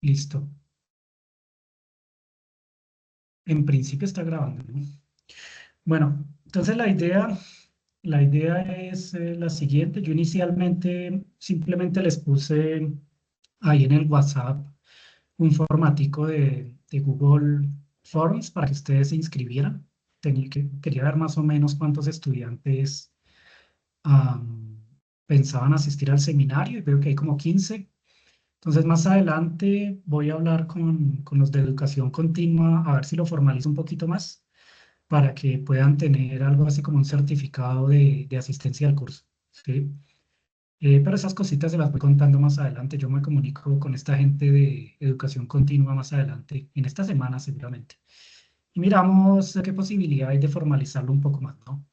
Listo. En principio está grabando, ¿no? Bueno, entonces la idea es la siguiente. Yo inicialmente simplemente les puse ahí en el WhatsApp un formatico de Google Forms para que ustedes se inscribieran. Quería ver más o menos cuántos estudiantes pensaban asistir al seminario y veo que hay como 15. Entonces, más adelante voy a hablar con los de educación continua a ver si lo formalizo un poquito más para que puedan tener algo así como un certificado de asistencia al curso, ¿sí? Pero esas cositas se las voy contando más adelante. Yo me comunico con esta gente de educación continua más adelante, en esta semana seguramente. Y miramos qué posibilidad hay de formalizarlo un poco más, ¿no?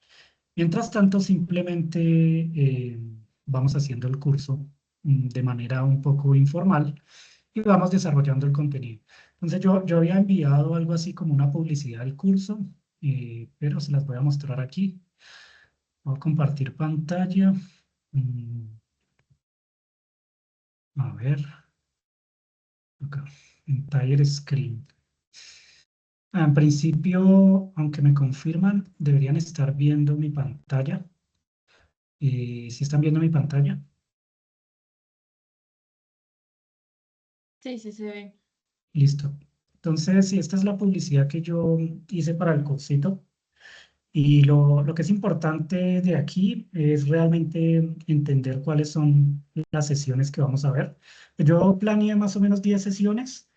Mientras tanto, simplemente vamos haciendo el curso de manera un poco informal y vamos desarrollando el contenido. Entonces yo había enviado algo así como una publicidad del curso, pero se las voy a mostrar aquí. Voy a compartir pantalla. Mm, a ver, acá, entire screen. En principio, aunque me confirman, deberían estar viendo mi pantalla. Si están viendo mi pantalla, Sí, sí se ve. listo. Entonces, si esta es la publicidad que yo hice para el cursito. Y lo que es importante de aquí es realmente entender cuáles son las sesiones que vamos a ver. Yo planeé más o menos 10 sesiones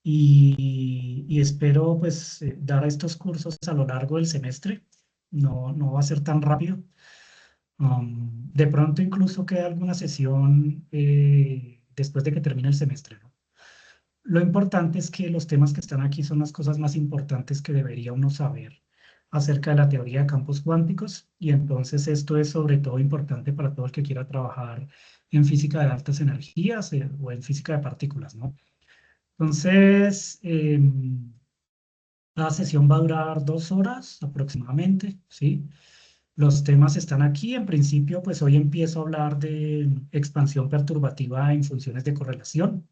y espero pues dar estos cursos a lo largo del semestre. No va a ser tan rápido. De pronto incluso queda alguna sesión después de que termine el semestre, ¿no? Lo importante es que los temas que están aquí son las cosas más importantes que debería uno saber acerca de la teoría de campos cuánticos y entonces esto es sobre todo importante para todo el que quiera trabajar en física de altas energías o en física de partículas, ¿no? Entonces, cada sesión va a durar 2 horas aproximadamente, ¿sí? Los temas están aquí. En principio, pues hoy empiezo a hablar de expansión perturbativa en funciones de correlación.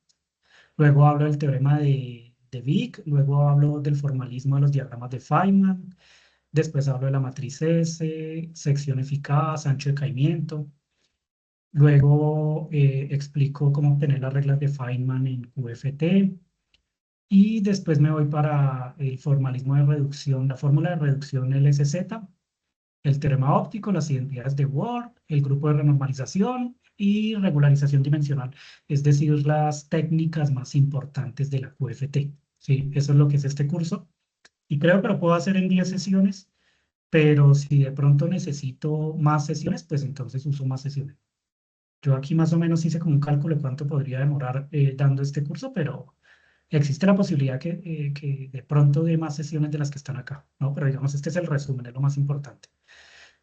Luego hablo del teorema de Wick, luego hablo del formalismo de los diagramas de Feynman, después hablo de la matriz S, sección eficaz, ancho de caimiento, luego explico cómo obtener las reglas de Feynman en QFT y después me voy para el formalismo de reducción, la fórmula de reducción LSZ, el teorema óptico, las identidades de Ward, el grupo de renormalización y regularización dimensional, es decir, las técnicas más importantes de la QFT. Sí, eso es lo que es este curso. Y creo que lo puedo hacer en 10 sesiones, pero si de pronto necesito más sesiones, pues entonces uso más sesiones. Yo aquí más o menos hice como un cálculo de cuánto podría demorar dando este curso, pero existe la posibilidad que de pronto dé más sesiones de las que están acá, ¿no? Pero digamos, este es el resumen, es lo más importante.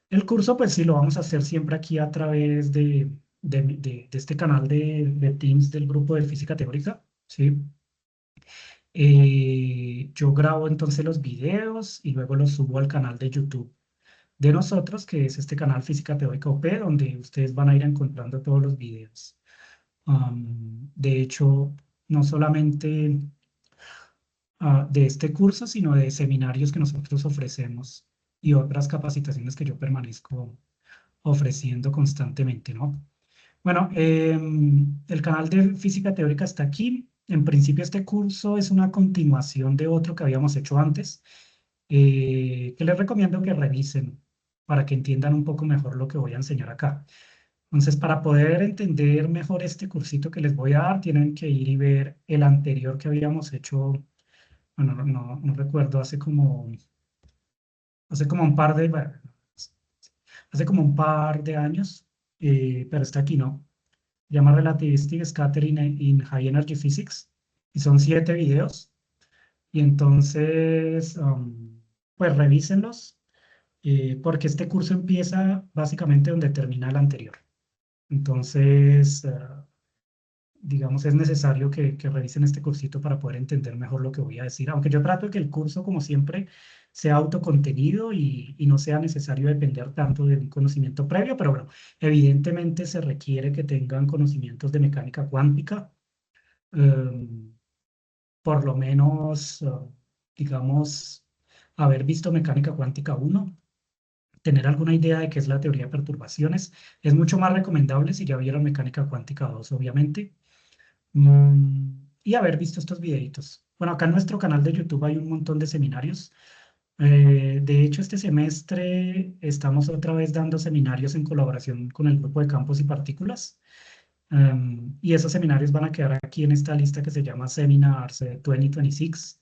El curso, pues sí, lo vamos a hacer siempre aquí a través de este canal de Teams del grupo de física teórica, ¿sí? Yo grabo entonces los videos y luego los subo al canal de YouTube de nosotros, que es este canal Física Teórica OP, donde ustedes van a ir encontrando todos los videos. De hecho, no solamente de este curso, sino de seminarios que nosotros ofrecemos y otras capacitaciones que yo permanezco ofreciendo constantemente, ¿no? Bueno, el canal de física teórica está aquí. En principio, este curso es una continuación de otro que habíamos hecho antes, que les recomiendo que revisen para que entiendan un poco mejor lo que voy a enseñar acá. Entonces, para poder entender mejor este cursito que les voy a dar, tienen que ir y ver el anterior que habíamos hecho, bueno, no recuerdo, hace como un par de, bueno, hace como un par de años, pero está aquí, ¿no? Llama Relativistic Scattering in High Energy Physics, y son 7 videos, y entonces, pues revísenlos, porque este curso empieza básicamente donde termina el anterior. Entonces, digamos, es necesario que revisen este cursito para poder entender mejor lo que voy a decir, aunque yo trato de que el curso, como siempre, sea autocontenido y no sea necesario depender tanto de un conocimiento previo, pero bueno, evidentemente se requiere que tengan conocimientos de mecánica cuántica em, por lo menos, digamos, haber visto mecánica cuántica uno, tener alguna idea de qué es la teoría de perturbaciones. Es mucho más recomendable si ya vieron mecánica cuántica 2, obviamente, y haber visto estos videitos. Bueno, acá en nuestro canal de YouTube hay un montón de seminarios. De hecho, este semestre estamos otra vez dando seminarios en colaboración con el grupo de campos y partículas. Y esos seminarios van a quedar aquí en esta lista que se llama Seminars 2026.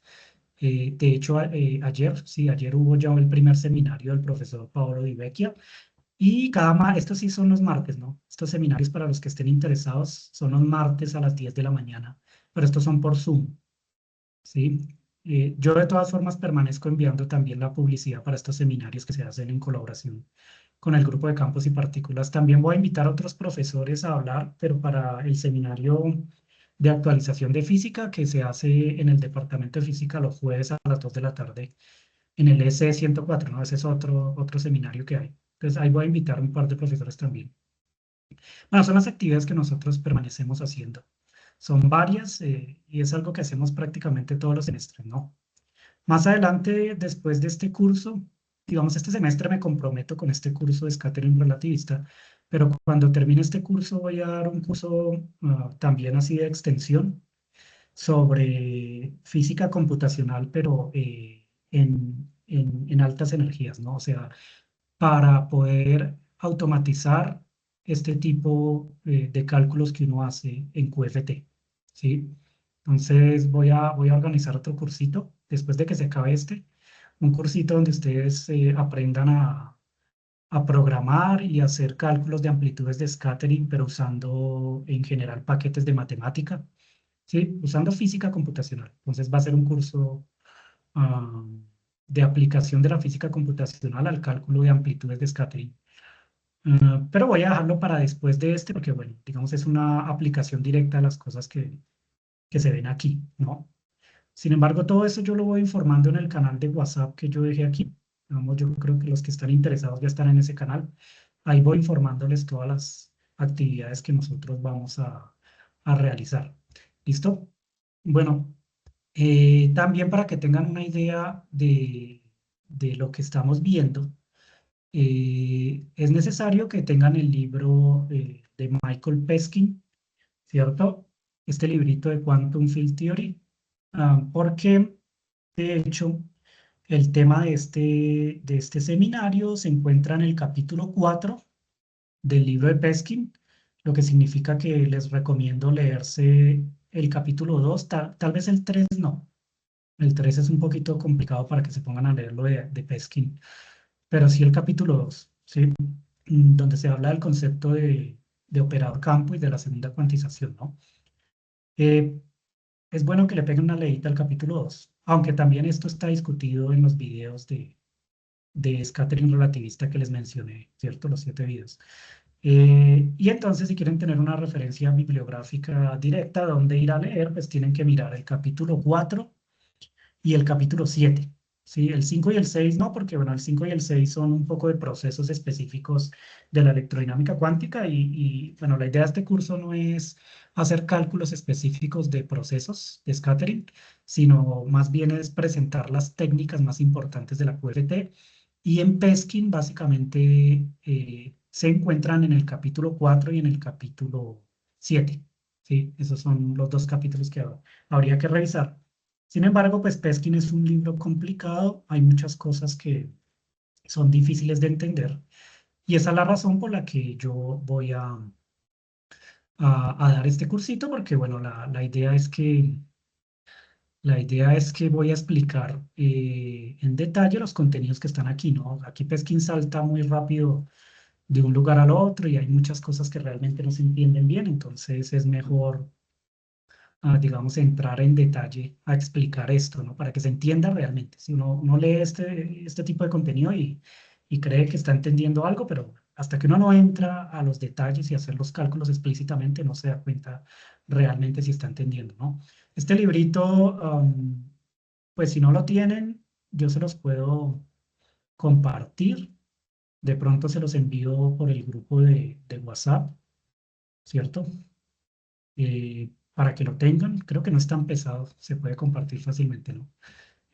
De hecho, ayer, sí, ayer hubo ya el primer seminario del profesor Paolo Di Vecchia. Y estos sí son los martes, ¿no? Estos seminarios para los que estén interesados son los martes a las 10 de la mañana, pero estos son por Zoom, ¿sí? Yo de todas formas permanezco enviando también la publicidad para estos seminarios que se hacen en colaboración con el grupo de campos y partículas. También voy a invitar a otros profesores a hablar, pero para el seminario de actualización de física que se hace en el Departamento de Física los jueves a las 2 de la tarde en el EC 104, ¿no? Ese es otro seminario que hay. Entonces ahí voy a invitar un par de profesores también. Bueno, son las actividades que nosotros permanecemos haciendo. Son varias y es algo que hacemos prácticamente todos los semestres, ¿no? Más adelante, después de este curso, digamos, este semestre me comprometo con este curso de scattering relativista, pero cuando termine este curso voy a dar un curso también así de extensión sobre física computacional, pero en altas energías, ¿no? O sea, para poder automatizar este tipo de cálculos que uno hace en QFT, ¿sí? Entonces voy a organizar otro cursito después de que se acabe este, un cursito donde ustedes aprendan a programar y hacer cálculos de amplitudes de scattering, pero usando en general paquetes de matemática, ¿sí? Usando física computacional. Entonces va a ser un curso ah, de aplicación de la física computacional al cálculo de amplitudes de scattering. Pero voy a dejarlo para después de este porque, bueno, digamos, es una aplicación directa a las cosas que se ven aquí, ¿no? Sin embargo, todo eso yo lo voy informando en el canal de WhatsApp que yo dejé aquí. Digamos, yo creo que los que están interesados ya están en ese canal. Ahí voy informándoles todas las actividades que nosotros vamos a realizar. ¿Listo? Bueno, también para que tengan una idea de lo que estamos viendo, es necesario que tengan el libro de Michael Peskin, ¿cierto? Este librito de Quantum Field Theory, porque de hecho el tema de este seminario se encuentra en el capítulo 4 del libro de Peskin, lo que significa que les recomiendo leerse el capítulo 2, tal vez el 3 no. El 3 es un poquito complicado para que se pongan a leerlo de Peskin, pero sí el capítulo 2, ¿sí? Donde se habla del concepto de operador campo y de la segunda cuantización, ¿no? Eh, es bueno que le peguen una leída al capítulo 2, aunque también esto está discutido en los videos de scattering relativista que les mencioné, ¿cierto? Los 7 videos. Y entonces, si quieren tener una referencia bibliográfica directa donde ir a leer, pues tienen que mirar el capítulo 4 y el capítulo 7. Sí, el 5 y el 6 no, porque bueno, el 5 y el 6 son un poco de procesos específicos de la electrodinámica cuántica bueno, la idea de este curso no es hacer cálculos específicos de procesos de scattering, sino más bien es presentar las técnicas más importantes de la QFT y en Peskin básicamente se encuentran en el capítulo 4 y en el capítulo 7. Sí, esos son los dos capítulos que habría que revisar. Sin embargo, pues Peskin es un libro complicado, hay muchas cosas que son difíciles de entender y esa es la razón por la que yo voy a dar este cursito, porque bueno, la idea es que voy a explicar en detalle los contenidos que están aquí, ¿no? Aquí Peskin salta muy rápido de un lugar al otro y hay muchas cosas que realmente no se entienden bien, entonces es mejor digamos, entrar en detalle a explicar esto, ¿no? Para que se entienda realmente. Si uno lee este tipo de contenido y cree que está entendiendo algo, pero hasta que uno no entra a los detalles y hacer los cálculos explícitamente, no se da cuenta realmente si está entendiendo, ¿no? Este librito, pues si no lo tienen, yo se los puedo compartir. De pronto se los envío por el grupo de WhatsApp, ¿cierto? para que lo tengan. Creo que no es tan pesado, se puede compartir fácilmente, ¿no?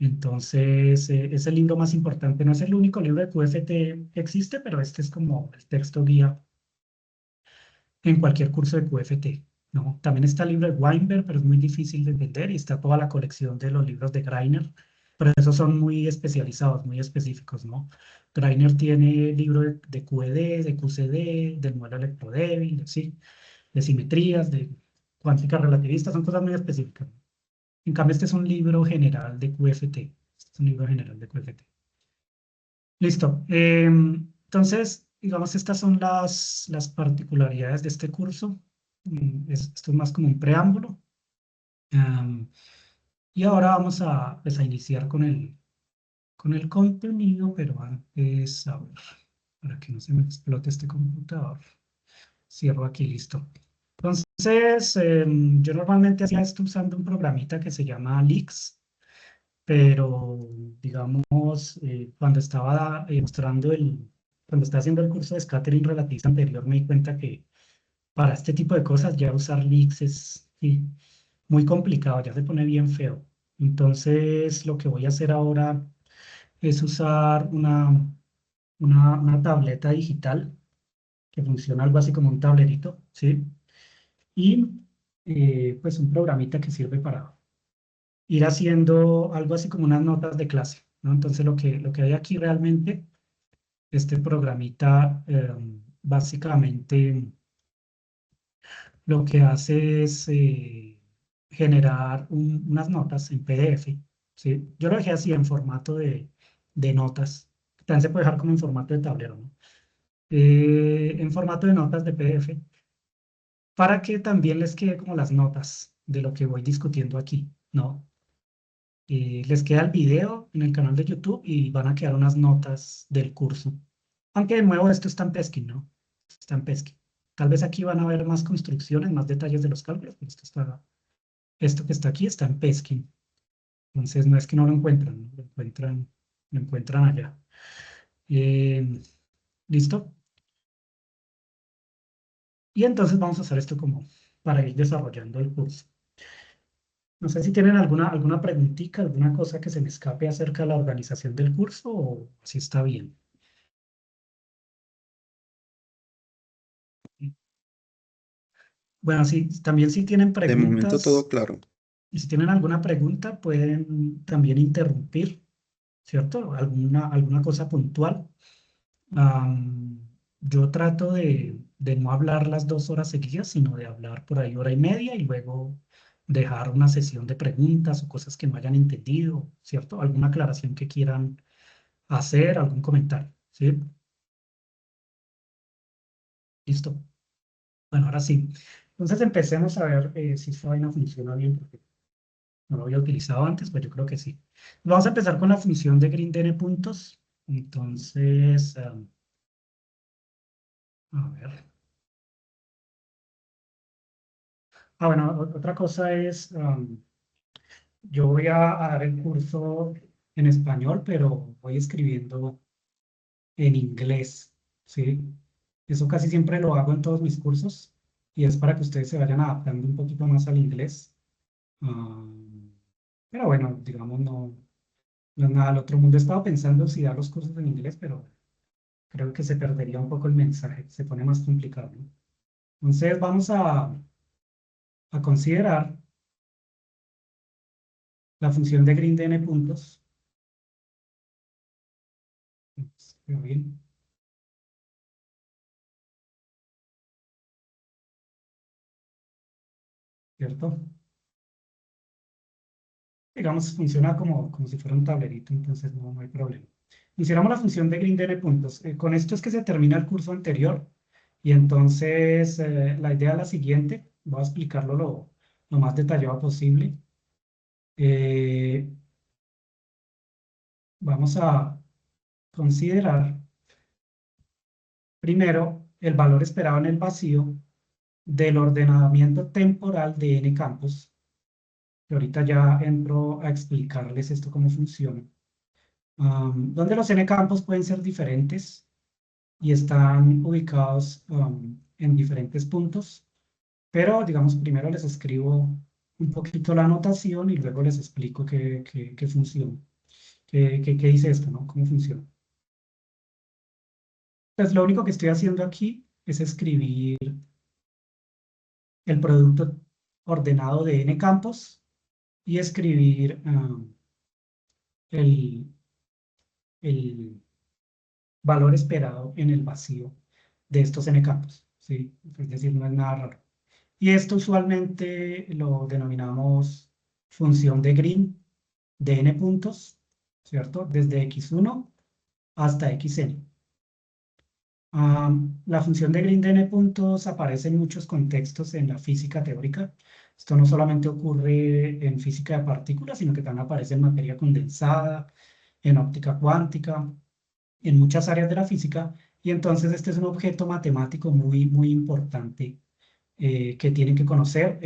Entonces, es el libro más importante. No es el único libro de QFT que existe, pero este es como el texto guía en cualquier curso de QFT, ¿no? También está el libro de Weinberg, pero es muy difícil de entender, y está toda la colección de los libros de Greiner, pero esos son muy especializados, muy específicos, ¿no? Greiner tiene libro de QED, de QCD, del modelo electrodébil, ¿sí? De simetrías, de cuántica relativista, son cosas muy específicas. En cambio, este es un libro general de QFT. Este es un libro general de QFT. Listo. Entonces, digamos, estas son las particularidades de este curso. Esto es más como un preámbulo. Am, y ahora vamos a, pues, a iniciar con el contenido, pero antes, a ver, para que no se me explote este computador. Cierro aquí, listo. Entonces, yo normalmente hacía esto usando un programita que se llama Lix, pero digamos, cuando estaba mostrando cuando estaba haciendo el curso de scattering relativista anterior, me di cuenta que para este tipo de cosas ya usar leaks es sí, muy complicado, ya se pone bien feo. Entonces, lo que voy a hacer ahora es usar una tableta digital que funciona algo así como un tablerito, ¿sí? Y pues un programita que sirve para ir haciendo algo así como unas notas de clase, ¿no? Entonces lo que hay aquí realmente, este programita básicamente lo que hace es generar unas notas en PDF, ¿sí? Yo lo dejé así en formato de notas, también se puede dejar como en formato de tablero, ¿no? En formato de notas de PDF, para que también les quede como las notas de lo que voy discutiendo aquí, ¿no? Les queda el video en el canal de YouTube y van a quedar unas notas del curso. Aunque de nuevo esto está en Peskin, ¿no? Está en Peskin. Tal vez aquí van a ver más construcciones, más detalles de los cálculos, pero esto que está aquí está en Peskin. Entonces no es que no lo encuentran, ¿no? Lo encuentran allá. Eh, ¿Listo? Y entonces vamos a hacer esto como para ir desarrollando el curso. No sé si tienen alguna preguntita, alguna cosa que se me escape acerca de la organización del curso o si está bien. Bueno, sí, también si tienen De momento todo preguntas, claro. y si tienen alguna pregunta, pueden también interrumpir, ¿cierto? Alguna cosa puntual. Am, yo trato de no hablar las 2 horas seguidas, sino de hablar por ahí hora y media y luego dejar una sesión de preguntas o cosas que no hayan entendido, ¿cierto? Alguna aclaración que quieran hacer, algún comentario, ¿sí? Listo. Bueno, ahora sí. Entonces empecemos a ver si esta vaina funciona bien, porque no lo había utilizado antes, pues yo creo que sí. Vamos a empezar con la función de green de n puntos. Entonces, a ver. Bueno, otra cosa es, yo voy a dar el curso en español, pero voy escribiendo en inglés, ¿sí? Eso casi siempre lo hago en todos mis cursos y es para que ustedes se vayan adaptando un poquito más al inglés. Pero bueno, digamos, no es nada del otro mundo. He estado pensando si dar los cursos en inglés, pero creo que se perdería un poco el mensaje, se pone más complicado, ¿no? Entonces vamos a considerar la función de green de n puntos. Veo bien, ¿cierto? Digamos, funciona como si fuera un tablerito, entonces no hay problema. Consideramos la función de green de n puntos. Con esto es que se termina el curso anterior y entonces la idea es la siguiente. Voy a explicarlo lo más detallado posible. Eh, Vamos a considerar primero el valor esperado en el vacío del ordenamiento temporal de n campos, que ahorita ya entro a explicarles esto cómo funciona, donde los n campos pueden ser diferentes y están ubicados en diferentes puntos, pero digamos, primero les escribo un poquito la anotación y luego les explico qué funciona, qué dice esto, ¿no? ¿Cómo funciona? Pues lo único que estoy haciendo aquí es escribir el producto ordenado de n campos y escribir el, el valor esperado en el vacío de estos n campos, ¿sí? Es decir, no es nada raro. Y esto usualmente lo denominamos función de Green de n puntos, ¿cierto? Desde x1 hasta xn. La función de Green de n puntos aparece en muchos contextos en la física teórica. Esto no solamente ocurre en física de partículas, sino que también aparece en materia condensada, en óptica cuántica, en muchas áreas de la física. Y entonces este es un objeto matemático muy importante que tienen que conocer.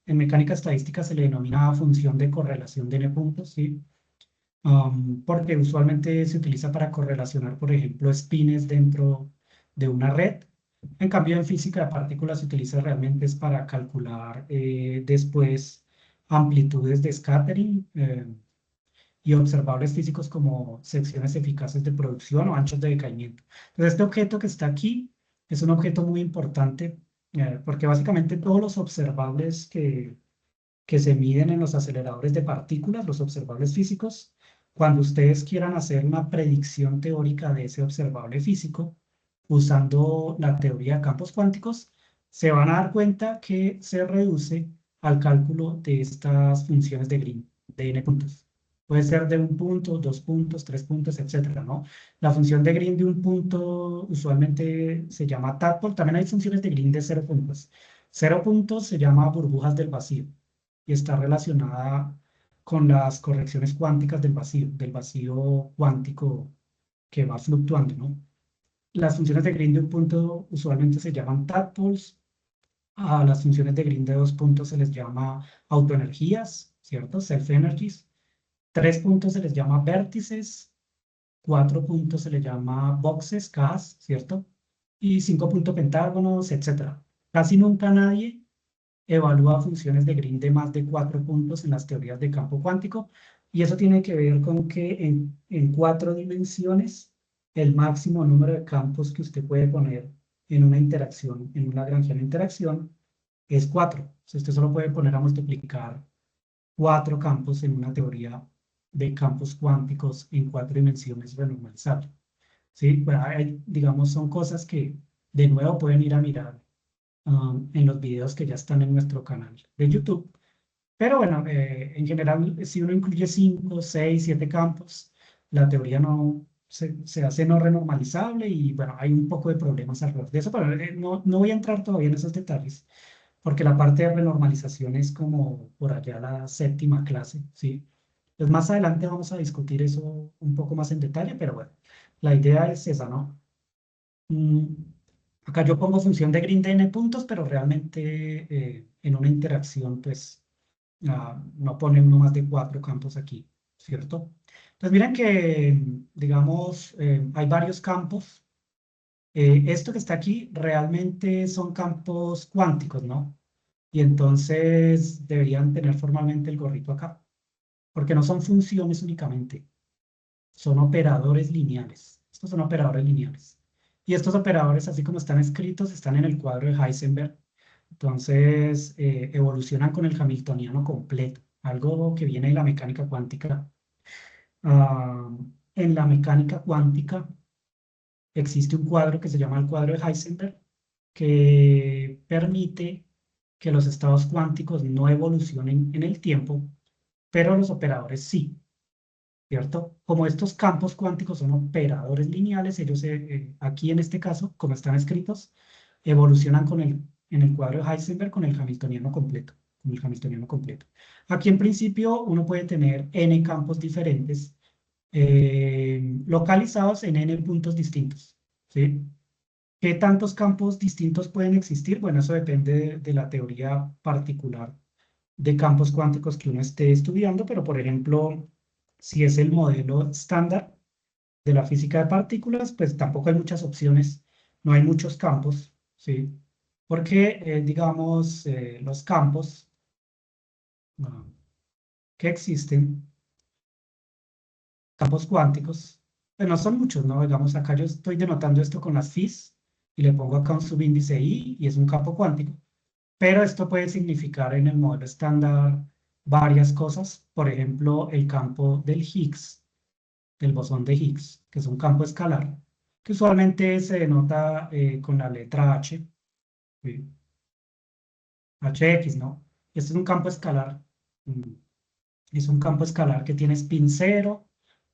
En mecánica estadística se le denomina función de correlación de n puntos, ¿sí? Porque usualmente se utiliza para correlacionar, por ejemplo, espines dentro de una red. En cambio, en física de partículas se utiliza realmente es para calcular después amplitudes de scattering y observables físicos como secciones eficaces de producción o anchos de decaimiento. Entonces, este objeto que está aquí es un objeto muy importante porque básicamente todos los observables que se miden en los aceleradores de partículas, los observables físicos, cuando ustedes quieran hacer una predicción teórica de ese observable físico, usando la teoría de campos cuánticos, se van a dar cuenta que se reduce al cálculo de estas funciones de Green, de n puntos. Puede ser de un punto, dos puntos, tres puntos, etcétera, ¿no? La función de Green de un punto usualmente se llama tadpole. También hay funciones de Green de 0 puntos. 0 puntos se llama burbujas del vacío y está relacionada con las correcciones cuánticas del vacío cuántico que va fluctuando, ¿no? Las funciones de Green de un punto usualmente se llaman tadpoles. A las funciones de Green de 2 puntos se les llama autoenergías, ¿cierto? Self-energies. 3 puntos se les llama vértices. 4 puntos se les llama boxes, cajas, ¿cierto? Y 5 puntos pentágonos, etcétera. Casi nunca nadie evalúa funciones de Green de más de 4 puntos en las teorías de campo cuántico, y eso tiene que ver con que en 4 dimensiones el máximo número de campos que usted puede poner en una interacción, en una Lagrangiana interacción, es 4. O sea, usted solo puede poner a multiplicar 4 campos en una teoría de campos cuánticos en 4 dimensiones renormalizable. ¿Sí? Bueno, digamos, son cosas que de nuevo pueden ir a mirar en los videos que ya están en nuestro canal de YouTube. Pero bueno, en general, si uno incluye 5, 6, 7 campos, la teoría no se hace no renormalizable y bueno, hay un poco de problemas alrededor de eso, pero no voy a entrar todavía en esos detalles, porque la parte de renormalización es como por allá la séptima clase, ¿sí? Pues más adelante vamos a discutir eso un poco más en detalle, pero bueno, la idea es esa, ¿no? Mm, Acá yo pongo función de Green de n puntos, pero realmente en una interacción, pues, no pone uno más de 4 campos aquí, ¿cierto? Entonces, miren que, digamos, hay varios campos. Esto que está aquí realmente son campos cuánticos, ¿no? Y entonces deberían tener formalmente el gorrito acá, porque no son funciones únicamente, son operadores lineales. Estos son operadores lineales. Y estos operadores, así como están escritos, están en el cuadro de Heisenberg. Entonces, evolucionan con el hamiltoniano completo, algo que viene de la mecánica cuántica. Ah, en la mecánica cuántica existe un cuadro que se llama el cuadro de Heisenberg, que permite que los estados cuánticos no evolucionen en el tiempo, pero los operadores sí. ¿Cierto? Como estos campos cuánticos son operadores lineales, ellos aquí en este caso, como están escritos, evolucionan en el cuadro de Heisenberg con el hamiltoniano completo, con el hamiltoniano completo. Aquí en principio uno puede tener n campos diferentes localizados en n puntos distintos, ¿sí? ¿Qué tantos campos distintos pueden existir? Bueno, eso depende de la teoría particular de campos cuánticos que uno esté estudiando, pero por ejemplo, si es el modelo estándar de la física de partículas, pues tampoco hay muchas opciones, no hay muchos campos, ¿sí? Porque, digamos, los campos que existen, campos cuánticos, pues no son muchos, ¿no? Digamos, acá yo estoy denotando esto con las Fis y le pongo acá un subíndice I y es un campo cuántico. Pero esto puede significar en el modelo estándar varias cosas. Por ejemplo, el campo del Higgs, del bosón de Higgs, que es un campo escalar, que usualmente se denota con la letra H, ¿sí? HX, ¿no? Este es un campo escalar. mm, Es un campo escalar que tiene spin cero,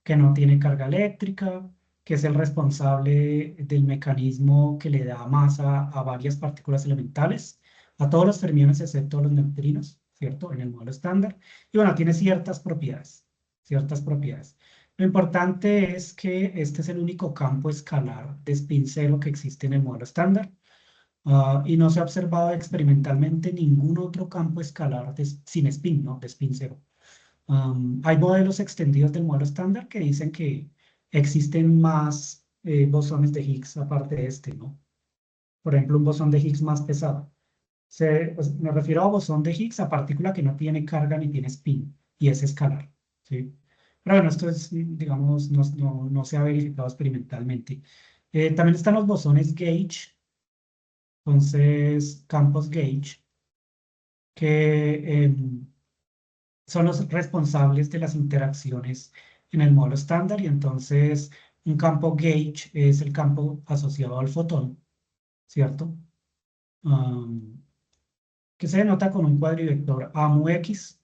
que no tiene carga eléctrica, que es el responsable del mecanismo que le da masa a varias partículas elementales, a todos los fermiones excepto los neutrinos, ¿cierto? En el modelo estándar. Y bueno, tiene ciertas propiedades, ciertas propiedades. Lo importante es que este es el único campo escalar de spin cero que existe en el modelo estándar. Y no se ha observado experimentalmente ningún otro campo escalar sin spin, ¿no? De spin cero. Hay modelos extendidos del modelo estándar que dicen que existen más bosones de Higgs aparte de este, ¿no? Por ejemplo, un bosón de Higgs más pesado. Pues, me refiero a bosón de Higgs, a partícula que no tiene carga ni tiene spin, y es escalar, ¿sí? Pero bueno, esto es, digamos, no se ha verificado experimentalmente. También están los bosones gauge, entonces campos gauge, que son los responsables de las interacciones en el módulo estándar y entonces un campo gauge es el campo asociado al fotón, ¿cierto? Um, que se denota con un cuadrivector A mu X.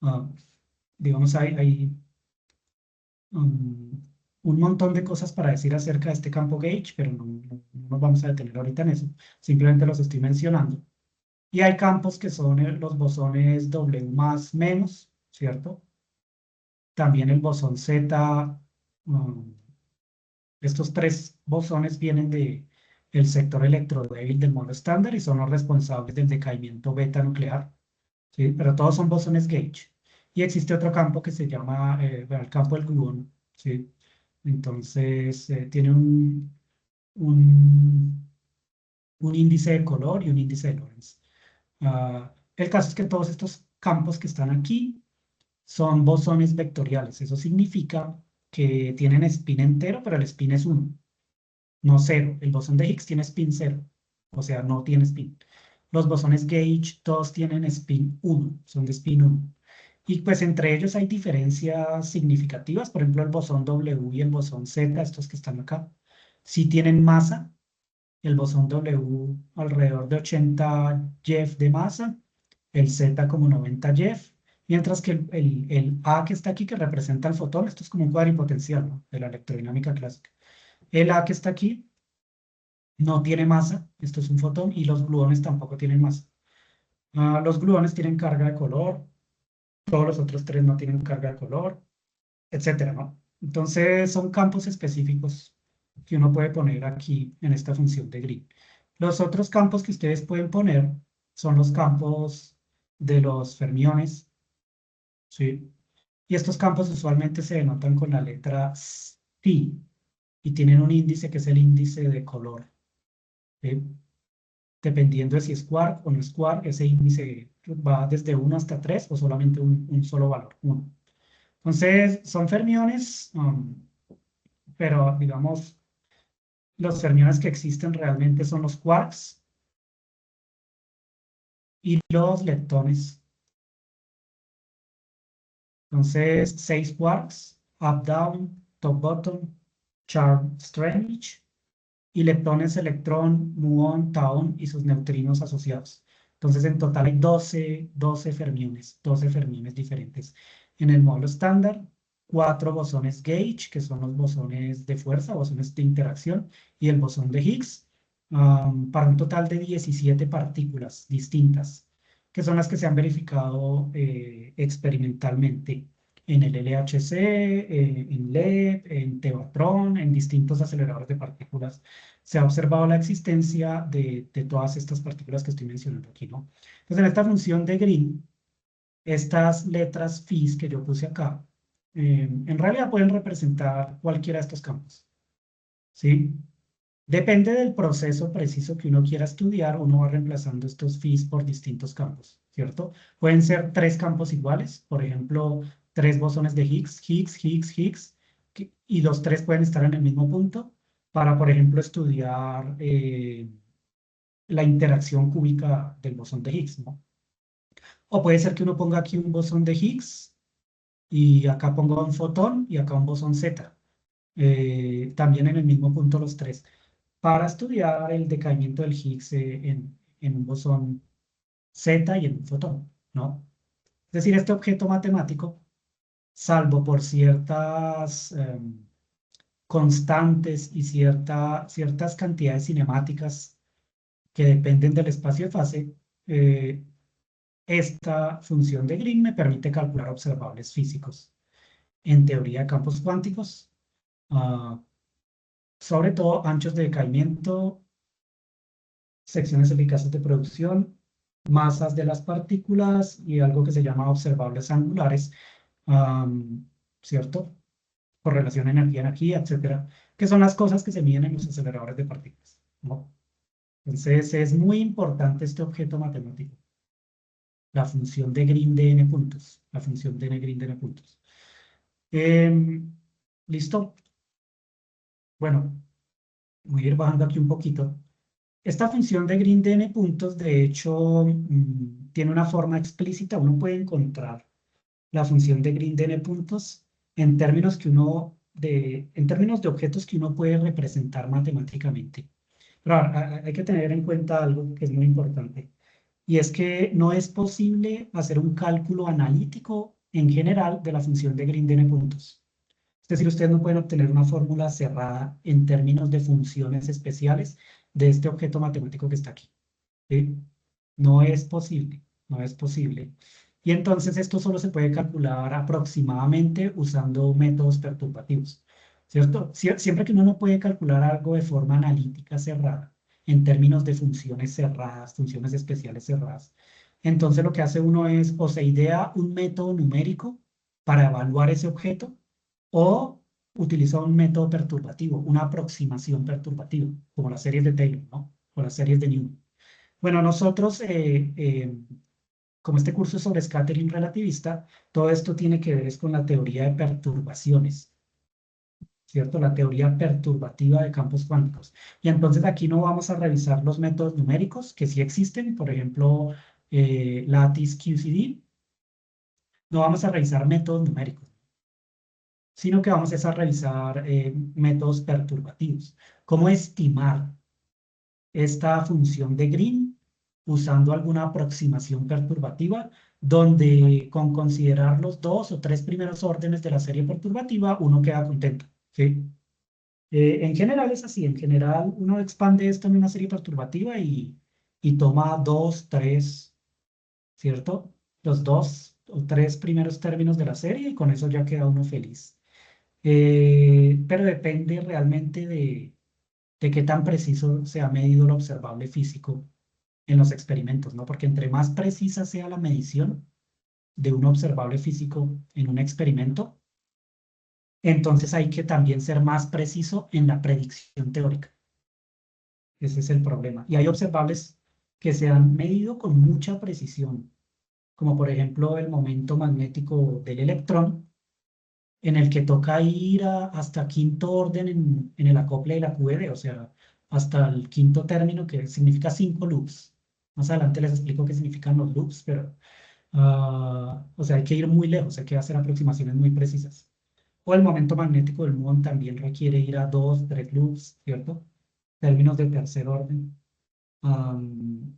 Ah, digamos, hay um, un montón de cosas para decir acerca de este campo gauge, pero no nos vamos a detener ahorita en eso, simplemente los estoy mencionando. Y hay campos que son los bosones W más menos, ¿cierto? También el bosón Z. um, Estos tres bosones vienen del sector electrodébil del modo estándar y son los responsables del decaimiento beta nuclear, ¿sí? Pero todos son bosones gauge. Y existe otro campo que se llama bueno, el campo del gluón, ¿sí? Entonces, tiene un, un índice de color y un índice de Lorentz. El caso es que todos estos campos que están aquí son bosones vectoriales. Eso significa que tienen spin entero, pero el spin es 1. No cero. El bosón de Higgs tiene spin cero, o sea, no tiene spin. Los bosones gauge todos tienen spin 1, son de spin 1. Y pues entre ellos hay diferencias significativas, por ejemplo, el bosón W y el bosón Z, estos que están acá, sí tienen masa, el bosón W alrededor de 80 Jeff de masa, el Z como 90 Jeff, mientras que el A que está aquí, que representa el fotón, esto es como un cuadripotencial, ¿no? De la electrodinámica clásica. El A que está aquí no tiene masa, esto es un fotón, y los gluones tampoco tienen masa. Los gluones tienen carga de color, todos los otros tres no tienen carga de color, etcétera, ¿no? Entonces son campos específicos que uno puede poner aquí en esta función de grid. Los otros campos que ustedes pueden poner son los campos de los fermiones, ¿sí? Y estos campos usualmente se denotan con la letra phi y tienen un índice que es el índice de color, ¿sí? Dependiendo de si es quark o no es quark, ese índice va desde 1 hasta 3 o solamente un solo valor, 1. Entonces, son fermiones, pero digamos, los fermiones que existen realmente son los quarks y los leptones. Entonces, 6 quarks, up, down, top, bottom, charm, strange, y leptones, electrón, muón, taón y sus neutrinos asociados. Entonces, en total hay 12 fermiones, 12 fermiones diferentes. En el módulo estándar, 4 bosones gauge, que son los bosones de fuerza, bosones de interacción, y el bosón de Higgs, para un total de 17 partículas distintas, que son las que se han verificado experimentalmente en el LHC, en LEP, en Tevatron, en distintos aceleradores de partículas. Se ha observado la existencia de todas estas partículas que estoy mencionando aquí, ¿no? Entonces, en esta función de Green, estas letras Φ que yo puse acá, en realidad pueden representar cualquiera de estos campos, ¿sí? Depende del proceso preciso que uno quiera estudiar, uno va reemplazando estos phis por distintos campos, ¿cierto? Pueden ser tres campos iguales, por ejemplo, tres bosones de Higgs, Higgs, Higgs, Higgs, y los tres pueden estar en el mismo punto para, por ejemplo, estudiar la interacción cúbica del bosón de Higgs, ¿no? O puede ser que uno ponga aquí un bosón de Higgs y acá ponga un fotón y acá un bosón Z, también en el mismo punto los tres, para estudiar el decaimiento del Higgs en un bosón Z y en un fotón, ¿no? Es decir, este objeto matemático, salvo por ciertas constantes y ciertas cantidades cinemáticas que dependen del espacio de fase, eh, esta función de Green me permite calcular observables físicos en teoría de campos cuánticos, ah, sobre todo anchos de decaimiento, secciones eficaces de producción, masas de las partículas y algo que se llama observables angulares, ¿cierto? Correlación energía-energía, etcétera, que son las cosas que se miden en los aceleradores de partículas, ¿no? Entonces, es muy importante este objeto matemático, la función de Green de n puntos, la función de n Green de n puntos. ¿Listo? Bueno, voy a ir bajando aquí un poquito. Esta función de Green de n puntos, de hecho, tiene una forma explícita. Uno puede encontrar la función de Green de n puntos en términos en términos de objetos que uno puede representar matemáticamente. Pero hay que tener en cuenta algo que es muy importante, y es que no es posible hacer un cálculo analítico en general de la función de Green de n puntos. Es decir, ustedes no pueden obtener una fórmula cerrada en términos de funciones especiales de este objeto matemático que está aquí, ¿sí? No es posible, no es posible. Y entonces esto solo se puede calcular aproximadamente usando métodos perturbativos, ¿cierto? Siempre que uno no puede calcular algo de forma analítica cerrada, en términos de funciones cerradas, funciones especiales cerradas, entonces lo que hace uno es o se idea un método numérico para evaluar ese objeto o utiliza un método perturbativo, una aproximación perturbativa, como las series de Taylor, ¿no? O las series de Newton. Bueno, nosotros, como este curso es sobre scattering relativista, todo esto tiene que ver es con la teoría de perturbaciones, ¿cierto? La teoría perturbativa de campos cuánticos. Y entonces aquí no vamos a revisar los métodos numéricos que sí existen, por ejemplo, Lattice QCD. No vamos a revisar métodos numéricos, sino que vamos a revisar métodos perturbativos. ¿Cómo estimar esta función de Green usando alguna aproximación perturbativa, donde con considerar los dos o tres primeros órdenes de la serie perturbativa, uno queda contento, ¿sí? En general es así, en general uno expande esto en una serie perturbativa y toma dos, tres, ¿cierto? Los dos o tres primeros términos de la serie y con eso ya queda uno feliz. Pero depende realmente de qué tan preciso se ha medido lo observable físico en los experimentos, ¿no? Porque entre más precisa sea la medición de un observable físico en un experimento, entonces hay que también ser más preciso en la predicción teórica. Ese es el problema. Y hay observables que se han medido con mucha precisión, como por ejemplo el momento magnético del electrón, en el que toca ir hasta quinto orden en el acople de la QED, o sea, hasta el quinto término, que significa 5 loops. Más adelante les explico qué significan los loops, pero, o sea, hay que ir muy lejos, hay que hacer aproximaciones muy precisas. O el momento magnético del muón también requiere ir a 2, 3 loops, ¿cierto? Términos de tercer orden. Am,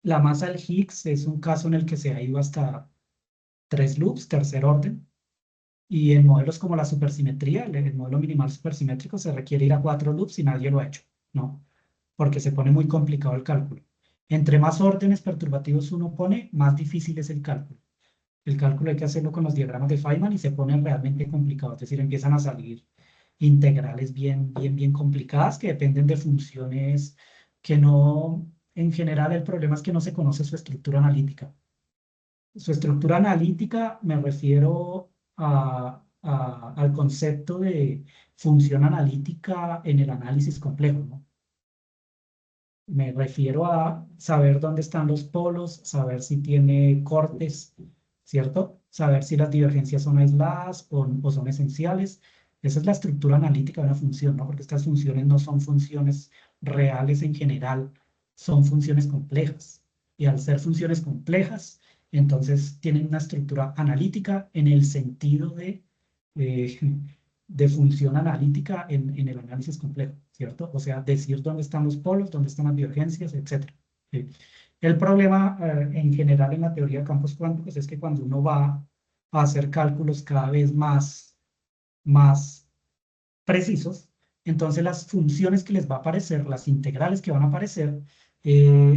la masa del Higgs es un caso en el que se ha ido hasta 3 loops, tercer orden. Y en modelos como la supersimetría, el modelo minimal supersimétrico, se requiere ir a 4 loops y nadie lo ha hecho, ¿no? Porque se pone muy complicado el cálculo. Entre más órdenes perturbativos uno pone, más difícil es el cálculo. El cálculo hay que hacerlo con los diagramas de Feynman y se pone realmente complicado. Es decir, empiezan a salir integrales bien complicadas que dependen de funciones que no, en general el problema es que no se conoce su estructura analítica. Su estructura analítica me refiero al concepto de función analítica en el análisis complejo, ¿no? Me refiero a saber dónde están los polos, saber si tiene cortes, ¿cierto? Saber si las divergencias son aisladas o son esenciales. Esa es la estructura analítica de una función, ¿no? Porque estas funciones no son funciones reales en general, son funciones complejas. Y al ser funciones complejas, entonces tienen una estructura analítica en el sentido eh, de función analítica en el análisis complejo, ¿cierto? O sea, decir dónde están los polos, dónde están las divergencias, etc. ¿Sí? El problema en general en la teoría de campos cuánticos es que cuando uno va a hacer cálculos cada vez más precisos, entonces las funciones que les va a aparecer, las integrales que van a aparecer,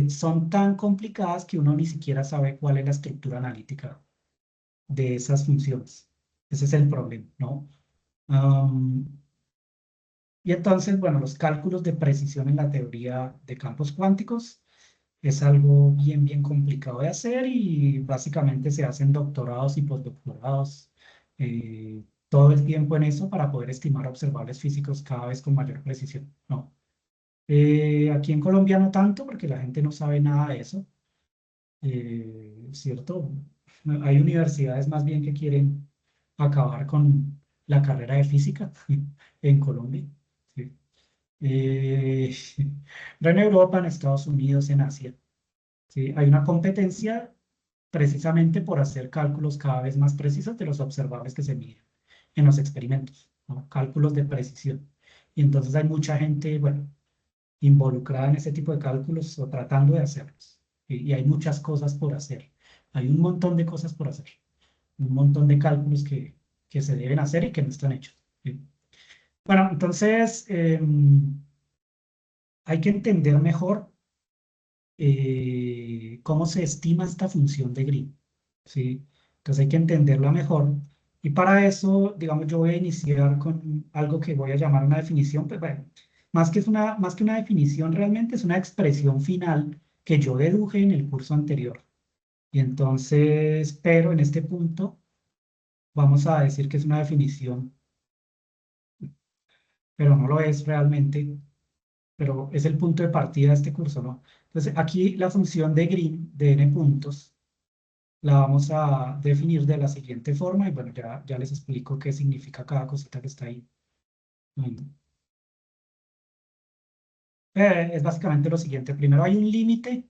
son tan complicadas que uno ni siquiera sabe cuál es la estructura analítica de esas funciones. Ese es el problema, ¿no? Am, y entonces, bueno, los cálculos de precisión en la teoría de campos cuánticos es algo bien complicado de hacer y básicamente se hacen doctorados y postdoctorados todo el tiempo en eso para poder estimar observables físicos cada vez con mayor precisión, ¿no? Aquí en Colombia no tanto porque la gente no sabe nada de eso, ¿cierto? Hay universidades más bien que quieren acabar con la carrera de física en Colombia. ¿Sí? Eh, pero en Europa, en Estados Unidos, en Asia, ¿sí? Hay una competencia precisamente por hacer cálculos cada vez más precisos de los observables que se miden en los experimentos, ¿no? Cálculos de precisión. Y entonces hay mucha gente, bueno, involucrada en ese tipo de cálculos o tratando de hacerlos. Y hay muchas cosas por hacer. Hay un montón de cosas por hacer. Un montón de cálculos que se deben hacer y que no están hechos. ¿Sí? Bueno, entonces hay que entender mejor cómo se estima esta función de Green, ¿sí? Entonces hay que entenderla mejor. Y para eso, digamos, yo voy a iniciar con algo que voy a llamar una definición, pues bueno, más que una definición realmente es una expresión final que yo deduje en el curso anterior. Y entonces, pero en este punto vamos a decir que es una definición, pero no lo es realmente, pero es el punto de partida de este curso, ¿no? Entonces, aquí la función de Green de n puntos la vamos a definir de la siguiente forma y bueno, ya les explico qué significa cada cosita que está ahí. Mm. Es básicamente lo siguiente. Primero hay un límite.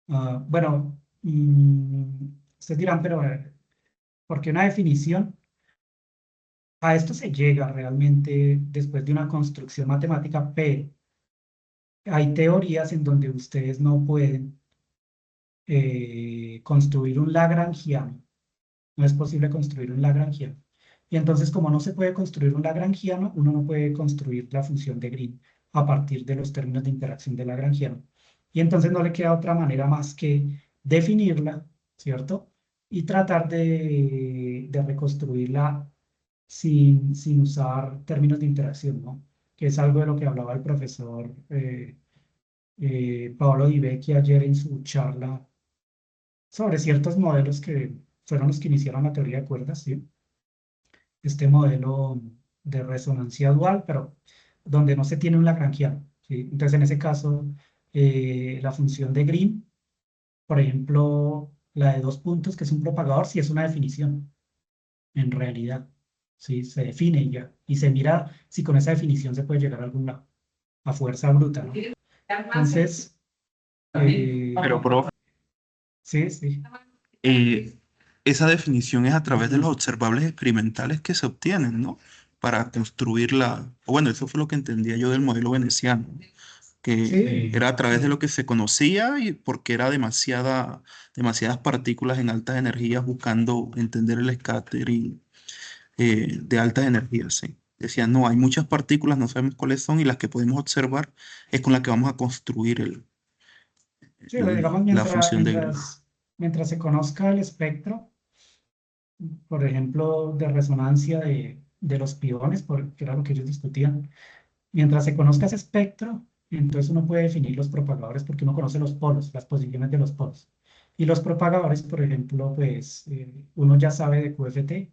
Bueno, ustedes dirán, pero ¿por qué una definición? A esto se llega realmente después de una construcción matemática, pero hay teorías en donde ustedes no pueden construir un lagrangiano. No es posible construir un lagrangiano. Y entonces, como no se puede construir un lagrangiano, uno no puede construir la función de Green a partir de los términos de interacción del lagrangiano. Y entonces no le queda otra manera más que definirla, ¿cierto? Y tratar de reconstruirla sin usar términos de interacción, ¿no? Que es algo de lo que hablaba el profesor Paolo Di Vecchi ayer en su charla sobre ciertos modelos que fueron los que iniciaron la teoría de cuerdas, ¿sí? Este modelo de resonancia dual, pero donde no se tiene un lagrangiano, ¿sí? Entonces, en ese caso, la función de Green, por ejemplo, la de dos puntos, que es un propagador, sí es una definición, en realidad, ¿sí? Se define y ya, y se mira si con esa definición se puede llegar a algún lado, a fuerza bruta, ¿no? Entonces, Pero, profe, sí, sí. eh, esa definición es a través de los observables experimentales que se obtienen, ¿no? Para construir bueno, eso fue lo que entendía yo del modelo veneciano, que Sí, era a través de lo que se conocía y porque era demasiadas partículas en altas energías buscando entender el scattering de altas energías, sí. Decían, no, hay muchas partículas, no sabemos cuáles son y las que podemos observar es con las que vamos a construir sí, digamos, la función de Green. mientras se conozca el espectro, por ejemplo, de resonancia de los piones, que era lo que ellos discutían, mientras se conozca ese espectro, entonces uno puede definir los propagadores porque uno conoce los polos, las posiciones de los polos. Y los propagadores, por ejemplo, pues uno ya sabe de QFT,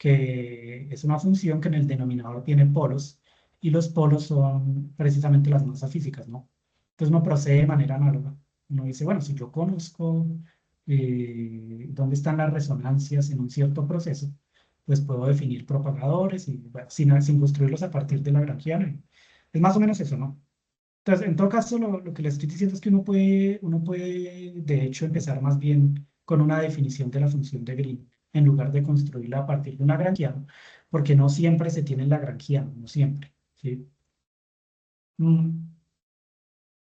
que es una función que en el denominador tiene polos, y los polos son precisamente las masas físicas, ¿no? Entonces uno procede de manera análoga. Uno dice, bueno, si yo conozco dónde están las resonancias en un cierto proceso, pues puedo definir propagadores y, bueno, sin construirlos a partir de Lagrangiano. Es más o menos eso, ¿no? Entonces, en todo caso, lo que le estoy diciendo es que uno puede, de hecho, empezar más bien con una definición de la función de Green, en lugar de construirla a partir de un lagrangiano, porque no siempre se tiene el lagrangiano, no siempre, ¿sí? Mm,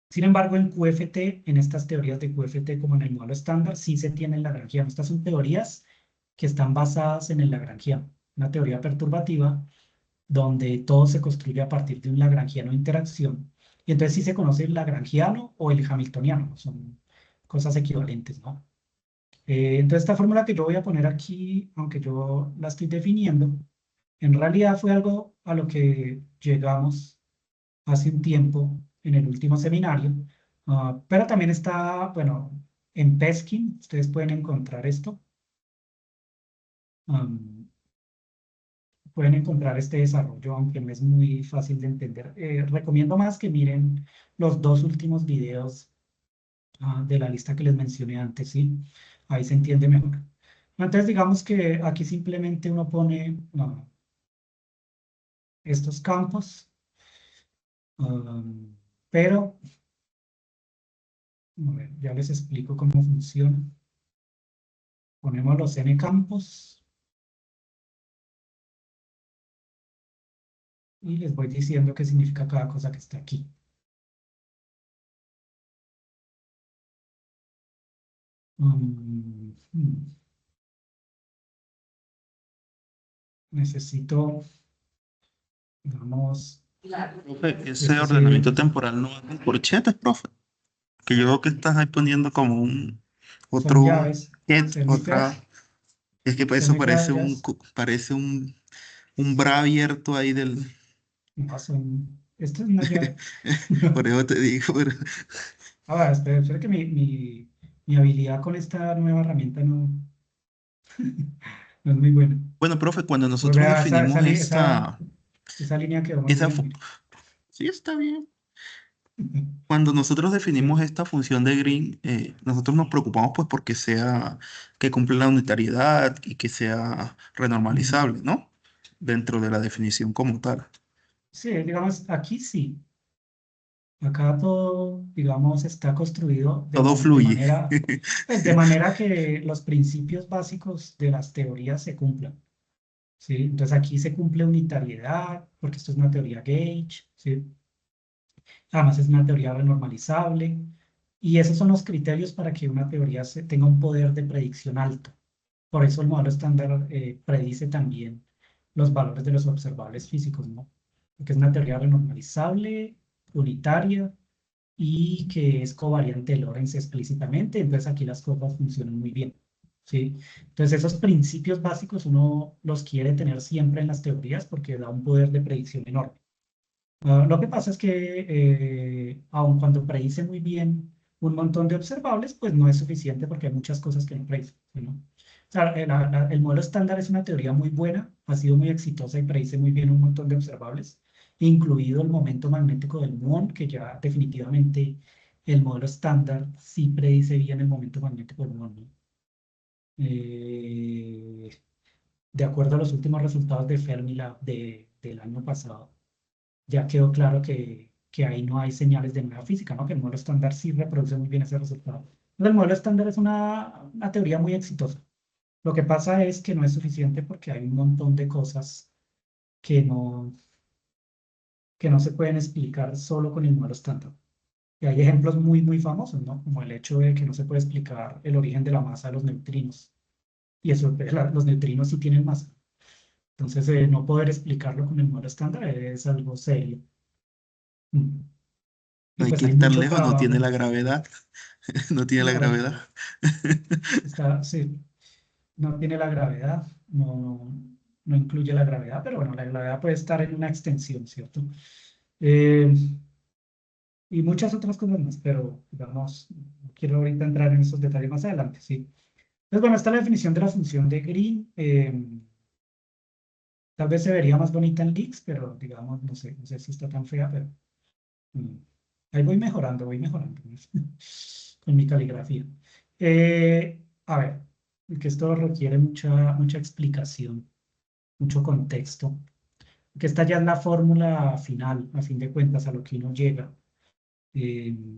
Sin embargo, en QFT, en estas teorías de QFT, como en el modelo estándar, sí se tiene el lagrangiano. Estas son teorías que están basadas en el lagrangiano, una teoría perturbativa donde todo se construye a partir de un lagrangiano de interacción. Y entonces sí se conoce el lagrangiano o el hamiltoniano, son cosas equivalentes, ¿no? Entonces esta fórmula que yo voy a poner aquí, aunque yo la estoy definiendo, en realidad fue algo a lo que llegamos hace un tiempo en el último seminario, pero también está, bueno, en Peskin, ustedes pueden encontrar esto. um, Pueden encontrar este desarrollo, aunque no es muy fácil de entender. Recomiendo más que miren los dos últimos videos de la lista que les mencioné antes, ¿sí? Ahí se entiende mejor. Entonces, digamos que aquí simplemente uno pone estos campos, pero, a ver, ya les explico cómo funciona. Ponemos los n campos y les voy diciendo qué significa cada cosa que está aquí. Um, hmm. Necesito, digamos, Profe, ese esto se, ordenamiento temporal no va con corchetes, profe. Que yo veo que estás ahí poniendo como un son otro llaves, son muy otra. feas, Es que son eso muy feas parece las llaves. parece un bra abierto ahí del. No, son, esto es una llave. Por eso te digo, pero. Ahora, espera que mi habilidad con esta nueva herramienta no es muy buena. Bueno, profe, cuando Pues nosotros vea, definimos esa línea quedó muy esa, bien, fu- mire. sí está bien. Cuando nosotros definimos Sí. esta función de Green, nosotros nos preocupamos pues porque que cumpla la unitariedad y que sea Ujú. renormalizable, ¿no? Dentro de la definición como tal. Sí, digamos, aquí sí. Acá todo, digamos, está construido Todo de fluye. manera, pues, de manera que los principios básicos de las teorías se cumplan. ¿Sí? Entonces aquí se cumple unitariedad, porque esto es una teoría gauge, ¿sí? Además es una teoría renormalizable, y esos son los criterios para que una teoría tenga un poder de predicción alto. Por eso el modelo estándar predice también los valores de los observables físicos, ¿no? Porque es una teoría renormalizable, unitaria, y que es covariante de Lorentz explícitamente, entonces aquí las cosas funcionan muy bien, ¿sí? Entonces esos principios básicos uno los quiere tener siempre en las teorías porque da un poder de predicción enorme. Lo que pasa es que aun cuando predice muy bien un montón de observables, pues no es suficiente porque hay muchas cosas que no predice, ¿no? O sea, el modelo estándar es una teoría muy buena, ha sido muy exitosa y predice muy bien un montón de observables, incluido el momento magnético del muón, que ya definitivamente el modelo estándar sí predice bien el momento magnético del muón, ¿no? Eh, de acuerdo a los últimos resultados de Fermilab del año pasado, ya quedó claro que ahí no hay señales de nueva física, ¿no? Que el modelo estándar sí reproduce muy bien ese resultado. Entonces, el modelo estándar es una teoría muy exitosa. Lo que pasa es que no es suficiente porque hay un montón de cosas que que no se pueden explicar solo con el modelo estándar. Y hay ejemplos muy, muy famosos, ¿no? Como el hecho de que no se puede explicar el origen de la masa de los neutrinos. Y eso, pues, los neutrinos sí tienen masa. Entonces, no poder explicarlo con el modelo estándar es algo serio. Mm. Y No hay pues que hay ir tan mucho lejos, no tiene trabajo. la gravedad. No tiene la Claro, gravedad. sí, no tiene la gravedad, no incluye la gravedad, pero bueno, la gravedad puede estar en una extensión, ¿cierto? Eh, y muchas otras cosas más, pero digamos, no quiero ahorita entrar en esos detalles más adelante, ¿sí? Entonces, bueno, esta es la definición de la función de Green. Tal vez se vería más bonita en leaks, pero digamos, no sé si está tan fea, pero mm, ahí voy mejorando con mi caligrafía. A ver, que esto requiere mucha explicación, mucho contexto, que esta ya es la fórmula final, a fin de cuentas, a lo que uno llega,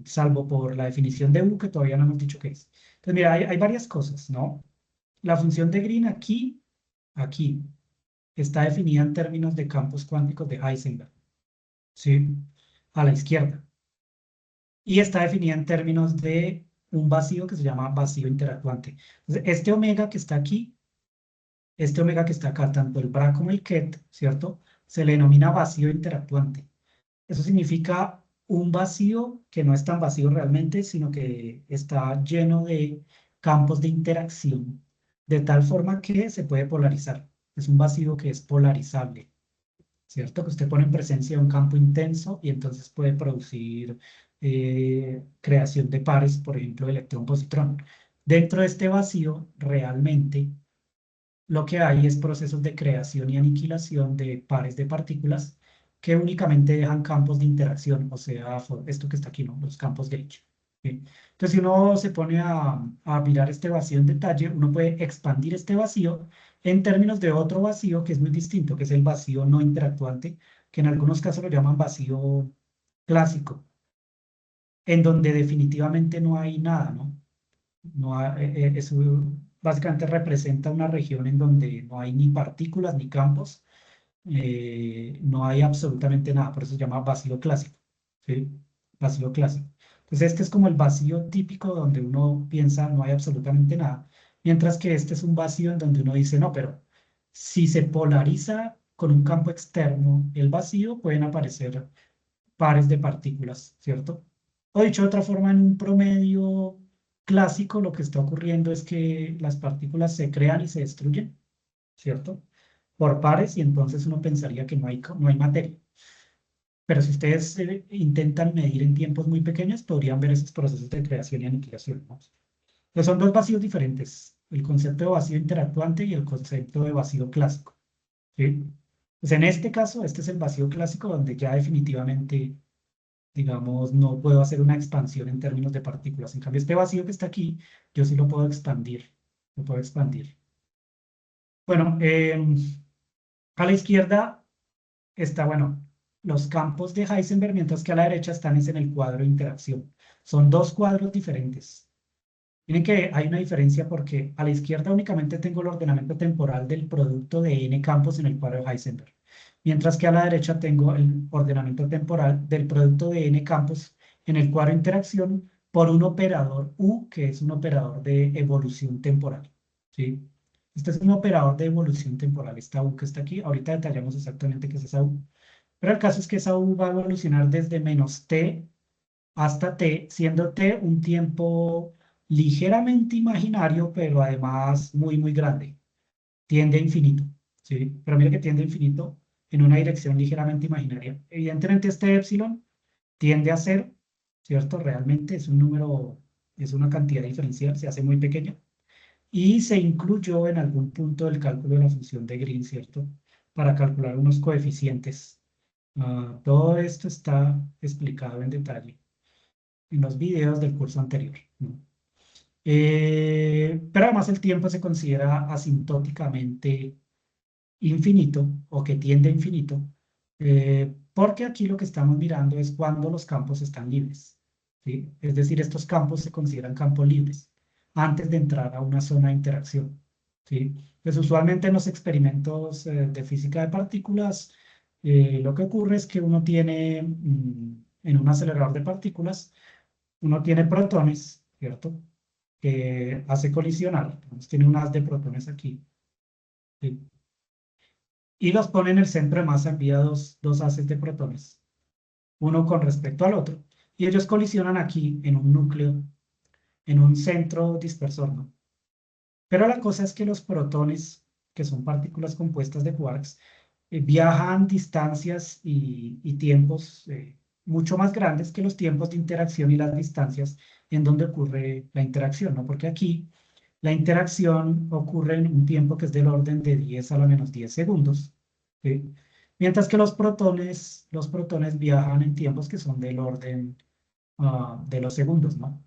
salvo por la definición de U, que todavía no hemos dicho qué es. Entonces, mira, hay varias cosas, ¿no? La función de Green aquí, está definida en términos de campos cuánticos de Heisenberg, ¿sí? A la izquierda. Y está definida en términos de un vacío que se llama vacío interactuante. Entonces, este omega que está acá, tanto el Bra como el Ket, ¿cierto? Se le denomina vacío interactuante. Eso significa un vacío que no es tan vacío realmente, sino que está lleno de campos de interacción, de tal forma que se puede polarizar. Es un vacío que es polarizable, ¿cierto? Que usted pone en presencia un campo intenso y entonces puede producir creación de pares, por ejemplo, electrón-positrón. Dentro de este vacío, realmente, lo que hay es procesos de creación y aniquilación de pares de partículas que únicamente dejan campos de interacción, o sea, esto que está aquí, ¿no? Los campos gauge. ¿Sí? Entonces, si uno se pone a mirar este vacío en detalle, uno puede expandir este vacío en términos de otro vacío que es muy distinto, que es el vacío no interactuante, que en algunos casos lo llaman vacío clásico, en donde definitivamente no hay nada, ¿no? No eso básicamente representa una región en donde no hay ni partículas ni campos, no hay absolutamente nada, por eso se llama vacío clásico, ¿sí? Vacío clásico. Entonces este es como el vacío típico donde uno piensa no hay absolutamente nada, mientras que este es un vacío en donde uno dice no, pero si se polariza con un campo externo el vacío, pueden aparecer pares de partículas, ¿cierto? O dicho de otra forma, en un promedio clásico lo que está ocurriendo es que las partículas se crean y se destruyen, ¿cierto? Por pares y entonces uno pensaría que no hay materia. Pero si ustedes intentan medir en tiempos muy pequeños, podrían ver esos procesos de creación y aniquilación, ¿no? Entonces son dos vacíos diferentes, el concepto de vacío interactuante y el concepto de vacío clásico, ¿sí? Pues en este caso, este es el vacío clásico donde ya definitivamente digamos, no puedo hacer una expansión en términos de partículas. En cambio, este vacío que está aquí, yo sí lo puedo expandir. Lo puedo expandir. Bueno, a la izquierda está, bueno, los campos de Heisenberg, mientras que a la derecha están es en el cuadro de interacción. Son dos cuadros diferentes. Miren que hay una diferencia porque a la izquierda únicamente tengo el ordenamiento temporal del producto de n campos en el cuadro de Heisenberg, mientras que a la derecha tengo el ordenamiento temporal del producto de n campos en el cuadro de interacción por un operador U, que es un operador de evolución temporal, ¿sí? Este es un operador de evolución temporal, esta U que está aquí. Ahorita detallamos exactamente qué es esa U. Pero el caso es que esa U va a evolucionar desde menos t hasta t, siendo t un tiempo ligeramente imaginario, pero además muy grande. Tiende a infinito, ¿sí? Pero mira que tiende a infinito en una dirección ligeramente imaginaria. Evidentemente este épsilon tiende a cero, ¿cierto? Realmente es un número, es una cantidad diferencial, se hace muy pequeña. Y se incluyó en algún punto del cálculo de la función de Green, ¿cierto? Para calcular unos coeficientes. Todo esto está explicado en detalle en los videos del curso anterior, ¿no? Pero además el tiempo se considera asintóticamente infinito o que tiende a infinito, porque aquí lo que estamos mirando es cuando los campos están libres, ¿sí? Es decir, estos campos se consideran campos libres antes de entrar a una zona de interacción, ¿sí? Pues usualmente en los experimentos de física de partículas, lo que ocurre es que uno tiene en un acelerador de partículas, uno tiene protones, ¿cierto? Que hace colisionar, entonces tiene un haz de protones aquí, ¿sí? Y los pone en el centro de masa, envía dos haces de protones, uno con respecto al otro, y ellos colisionan aquí en un núcleo, en un centro dispersor, ¿no? Pero la cosa es que los protones, que son partículas compuestas de quarks, viajan distancias y tiempos mucho más grandes que los tiempos de interacción y las distancias en donde ocurre la interacción, ¿no? Porque aquí la interacción ocurre en un tiempo que es del orden de 10 a la menos 10 segundos, ¿sí? Mientras que los protones viajan en tiempos que son del orden de los segundos, ¿no?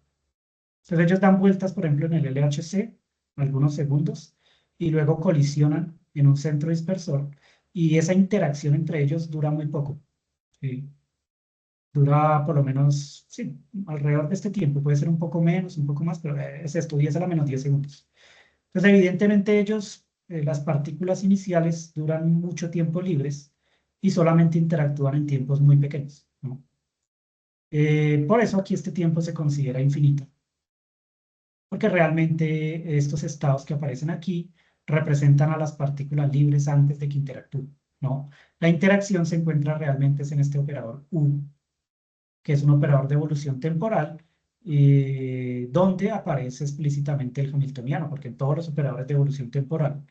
Entonces ellos dan vueltas, por ejemplo, en el LHC, algunos segundos, y luego colisionan en un centro dispersor, y esa interacción entre ellos dura muy poco, ¿sí? Dura por lo menos, sí, alrededor de este tiempo, puede ser un poco menos, un poco más, pero es esto, 10 a la menos 10 segundos. Entonces, evidentemente ellos, las partículas iniciales duran mucho tiempo libres y solamente interactúan en tiempos muy pequeños, ¿no? Por eso aquí este tiempo se considera infinito, porque realmente estos estados que aparecen aquí representan a las partículas libres antes de que interactúen, ¿no? La interacción se encuentra realmente es en este operador U, que es un operador de evolución temporal, donde aparece explícitamente el hamiltoniano, porque en todos los operadores de evolución temporal,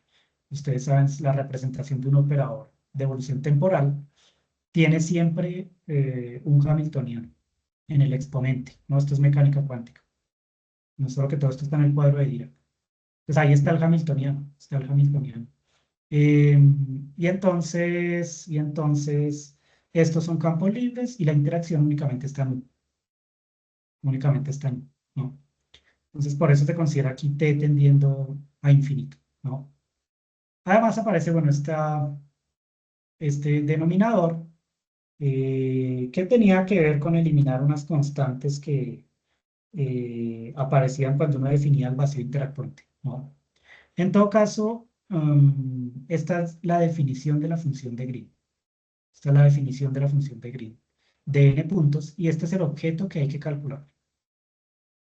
ustedes saben, la representación de un operador de evolución temporal tiene siempre un hamiltoniano en el exponente, ¿no? Esto es mecánica cuántica, no solo que todo esto está en el cuadro de Dirac. Pues ahí está el hamiltoniano, está el hamiltoniano. Eh, y entonces, estos son campos libres y la interacción únicamente está en, ¿no? Entonces, por eso se considera aquí T tendiendo a infinito, ¿no? Además aparece, bueno, este denominador que tenía que ver con eliminar unas constantes que aparecían cuando uno definía el vacío interactuante, ¿no? En todo caso, esta es la definición de la función de Green. Esta es la definición de la función de Green, de n puntos, y este es el objeto que hay que calcular.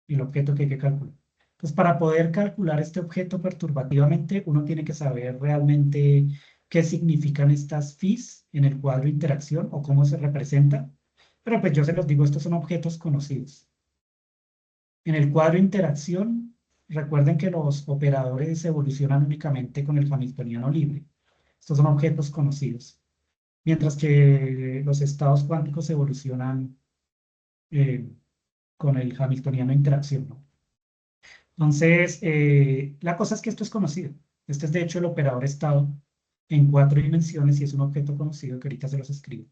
El objeto que hay que calcular. Entonces, para poder calcular este objeto perturbativamente, uno tiene que saber realmente qué significan estas phis en el cuadro de interacción o cómo se representan. Pero pues yo se los digo, estos son objetos conocidos. En el cuadro de interacción, recuerden que los operadores evolucionan únicamente con el hamiltoniano libre. Estos son objetos conocidos. Mientras que los estados cuánticos evolucionan eh, con el hamiltoniano de interacción, ¿no? Entonces, la cosa es que esto es conocido. Este es de hecho el operador estado en 4 dimensiones y es un objeto conocido que ahorita se los escribo.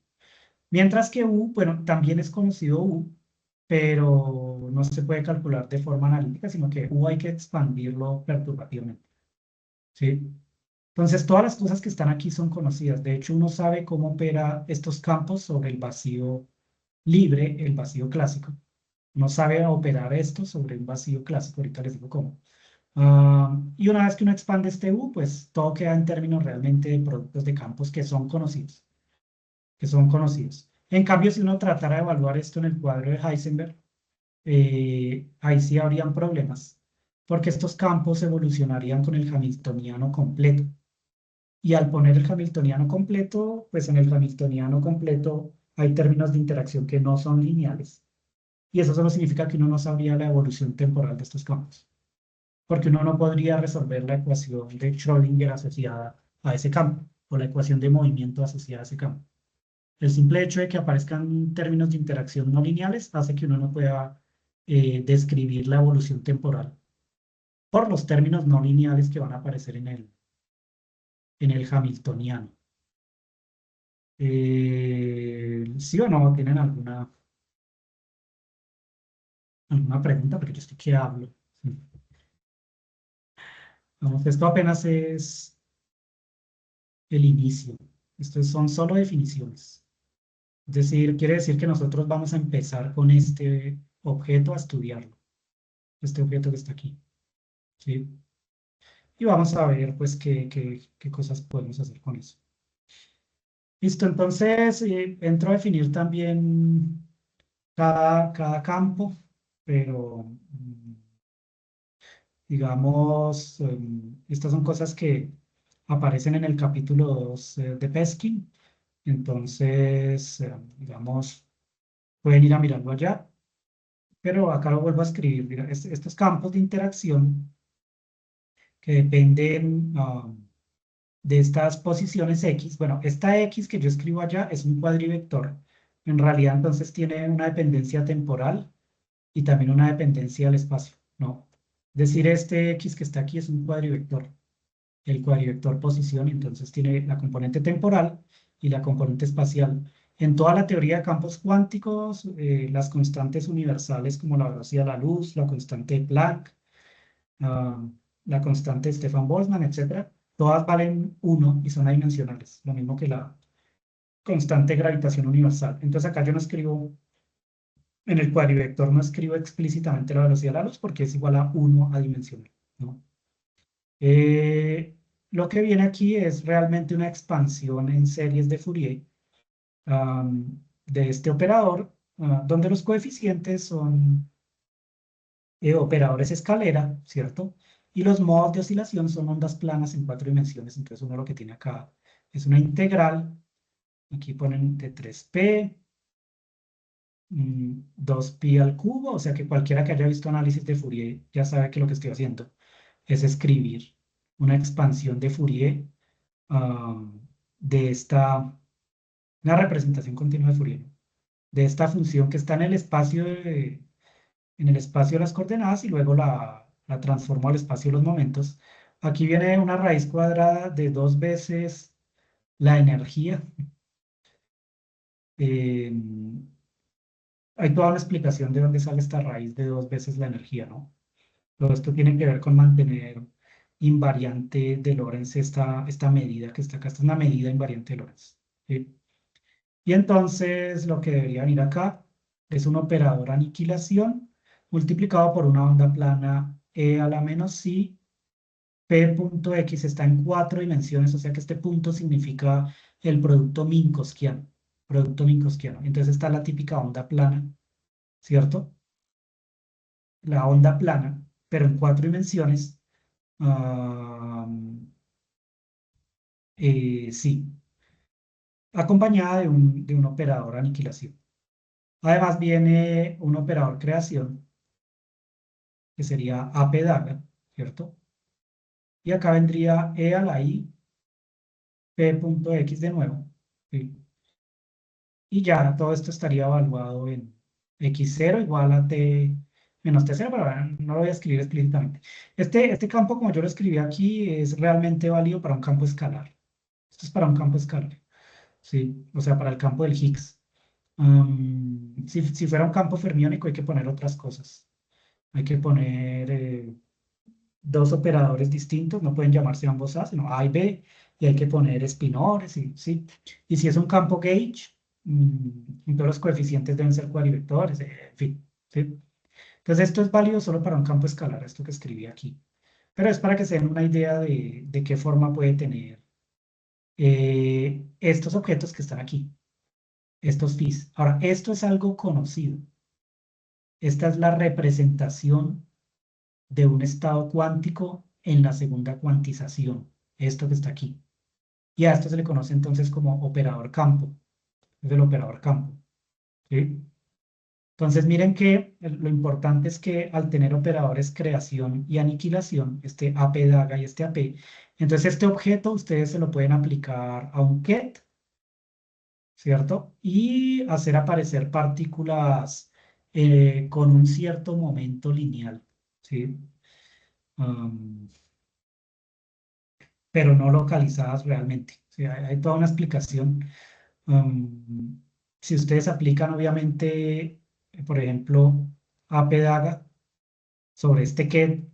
Mientras que U, bueno, también es conocido U, pero no se puede calcular de forma analítica, sino que U hay que expandirlo perturbativamente, ¿sí? Entonces, todas las cosas que están aquí son conocidas. De hecho, uno sabe cómo opera estos campos sobre el vacío libre, el vacío clásico. Uno sabe operar esto sobre un vacío clásico. Ahorita les digo cómo. Y una vez que uno expande este U, pues todo queda en términos realmente de productos de campos que son conocidos. Que son conocidos. En cambio, si uno tratara de evaluar esto en el cuadro de Heisenberg, ahí sí habrían problemas, porque estos campos evolucionarían con el hamiltoniano completo. Y al poner el hamiltoniano completo, pues en el hamiltoniano completo hay términos de interacción que no son lineales. Y eso solo significa que uno no sabría la evolución temporal de estos campos, porque uno no podría resolver la ecuación de Schrödinger asociada a ese campo, o la ecuación de movimiento asociada a ese campo. El simple hecho de que aparezcan términos de interacción no lineales hace que uno no pueda describir la evolución temporal por los términos no lineales que van a aparecer en el hamiltoniano. ¿Sí o no? ¿Tienen alguna pregunta? Porque yo estoy que hablo. Sí. Vamos, esto apenas es el inicio. Estos son solo definiciones. Es decir, quiere decir que nosotros vamos a empezar con este objeto a estudiarlo. Este objeto que está aquí. ¿Sí? Y vamos a ver, pues, qué cosas podemos hacer con eso. Listo, entonces entro a definir también cada campo, pero digamos, estas son cosas que aparecen en el capítulo 2 de Peskin. Entonces, digamos, pueden ir a mirarlo allá, pero acá lo vuelvo a escribir. Mira, estos campos de interacción que dependen de estas posiciones X. Bueno, esta X que yo escribo allá es un cuadrivector. En realidad, entonces tiene una dependencia temporal y también una dependencia del espacio, ¿no? Es decir, este X que está aquí es un cuadrivector. el cuadrivector posición, y entonces tiene la componente temporal y la componente espacial. En toda la teoría de campos cuánticos, las constantes universales como la velocidad de la luz, la constante de Planck, ah, la constante de Stefan Boltzmann, etcétera, todas valen 1 y son adimensionales, lo mismo que la constante de gravitación universal. Entonces acá yo no escribo, en el cuadrivector no escribo explícitamente la velocidad de la luz porque es igual a 1 adimensional, ¿no? Lo que viene aquí es realmente una expansión en series de Fourier de este operador, donde los coeficientes son operadores escalera, ¿cierto? Y los modos de oscilación son ondas planas en 4 dimensiones. Entonces uno lo que tiene acá es una integral. Aquí ponen de 3p, 2pi al cubo, o sea que cualquiera que haya visto análisis de Fourier ya sabe que lo que estoy haciendo es escribir una expansión de Fourier de una representación continua de Fourier, de esta función que está en el espacio de las coordenadas y luego la transformo al espacio de los momentos. Aquí viene una raíz cuadrada de 2 veces la energía. Eh, Hay toda una explicación de dónde sale esta raíz de 2 veces la energía, ¿no? Todo esto tiene que ver con mantener invariante de Lorentz esta medida que está acá. Esta es una medida invariante de Lorentz, ¿sí? Y entonces lo que debería venir acá es un operador aniquilación multiplicado por una onda plana e a la menos i. P.x está en 4 dimensiones, o sea que este punto significa el producto minkowskiano. Producto minkowskiano. Entonces está la típica onda plana, ¿cierto? La onda plana, pero en 4 dimensiones. ah, sí, acompañada de un operador aniquilación. Además viene un operador creación, que sería AP daga, ¿cierto? Y acá vendría E a la I, P.x de nuevo, ¿sí? Y ya todo esto estaría evaluado en x0 igual a t menos t0, pero bueno, no lo voy a escribir explícitamente. Este campo, como yo lo escribí aquí, es realmente válido para un campo escalar. Esto es para un campo escalar, ¿sí? O sea, para el campo del Higgs. Si fuera un campo fermiónico hay que poner otras cosas. Hay que poner 2 operadores distintos, no pueden llamarse ambos A, sino A y B, y hay que poner espinores, ¿sí? Y si es un campo gauge, todos los coeficientes deben ser cuadrivectores, en fin, ¿sí? Entonces esto es válido solo para un campo escalar, esto que escribí aquí. Pero es para que se den una idea de qué forma puede tener estos objetos que están aquí, estos phis. Ahora, esto es algo conocido. Esta es la representación de un estado cuántico en la segunda cuantización, esto que está aquí. Y a esto se le conoce entonces como operador campo, es el operador campo, ¿sí? Entonces miren que lo importante es que al tener operadores creación y aniquilación, este AP daga y este AP, entonces este objeto ustedes se lo pueden aplicar a un ket, ¿cierto? Y hacer aparecer partículas con un cierto momento lineal, ¿sí? Um, pero no localizadas realmente. O sea, hay toda una explicación. Um, si ustedes aplican, obviamente, por ejemplo, AP daga sobre este que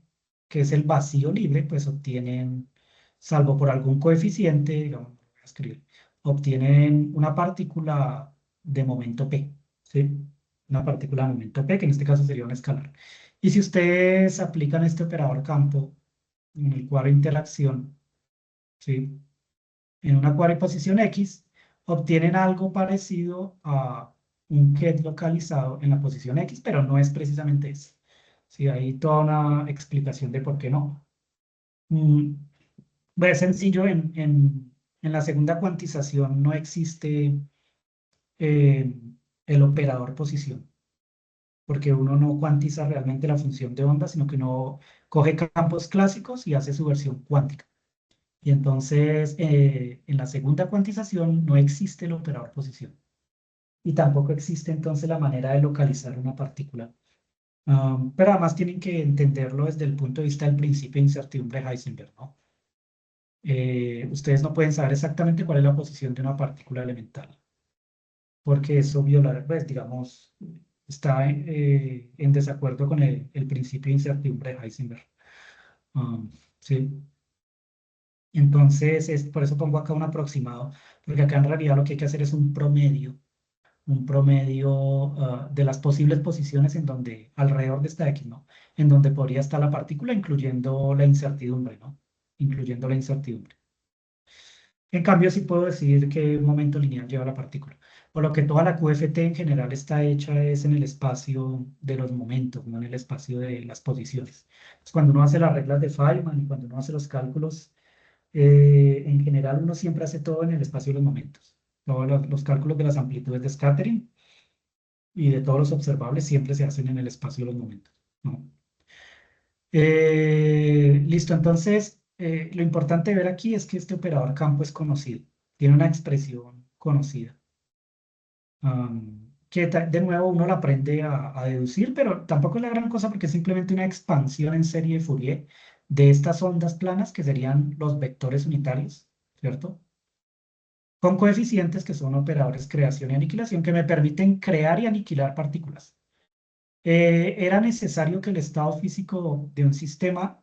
es el vacío libre, pues obtienen, salvo por algún coeficiente, digamos, voy a escribir, obtienen una partícula de momento P, ¿sí? Una partícula de momento P, que en este caso sería un escalar. Y si ustedes aplican este operador campo en el cuadro de interacción, ¿sí? En una cuadriposición X, obtienen algo parecido a un ket localizado en la posición X, pero no es precisamente eso. Sí, hay toda una explicación de por qué no. Mm, Es sencillo, en la segunda cuantización no existe eh, el operador posición, porque uno no cuantiza realmente la función de onda, sino que uno coge campos clásicos y hace su versión cuántica. Y entonces, en la segunda cuantización no existe el operador posición. Y tampoco existe entonces la manera de localizar una partícula. Pero además tienen que entenderlo desde el punto de vista del principio de incertidumbre de Heisenberg, ¿no? ustedes no pueden saber exactamente cuál es la posición de una partícula elemental, porque eso viola, pues digamos, está en desacuerdo con el principio de incertidumbre de Heisenberg. Sí. Entonces, por eso pongo acá un aproximado, porque acá en realidad lo que hay que hacer es un promedio de las posibles posiciones en donde, alrededor de esta X, ¿no? En donde podría estar la partícula, incluyendo la incertidumbre, ¿no? Incluyendo la incertidumbre. En cambio, sí puedo decir qué momento lineal lleva la partícula. Por lo que toda la QFT en general está hecha es en el espacio de los momentos, no en el espacio de las posiciones. Entonces, cuando uno hace las reglas de Feynman y cuando uno hace los cálculos, en general uno siempre hace todo en el espacio de los momentos. Todos los cálculos de las amplitudes de scattering y de todos los observables siempre se hacen en el espacio de los momentos, ¿no? Listo, entonces lo importante de ver aquí es que este operador campo es conocido, tiene una expresión conocida, de nuevo uno la aprende a deducir, pero tampoco es la gran cosa porque es simplemente una expansión en serie de Fourier de estas ondas planas que serían los vectores unitarios, ¿cierto? Con coeficientes que son operadores creación y aniquilación que me permiten crear y aniquilar partículas. Era necesario que el estado físico de un sistema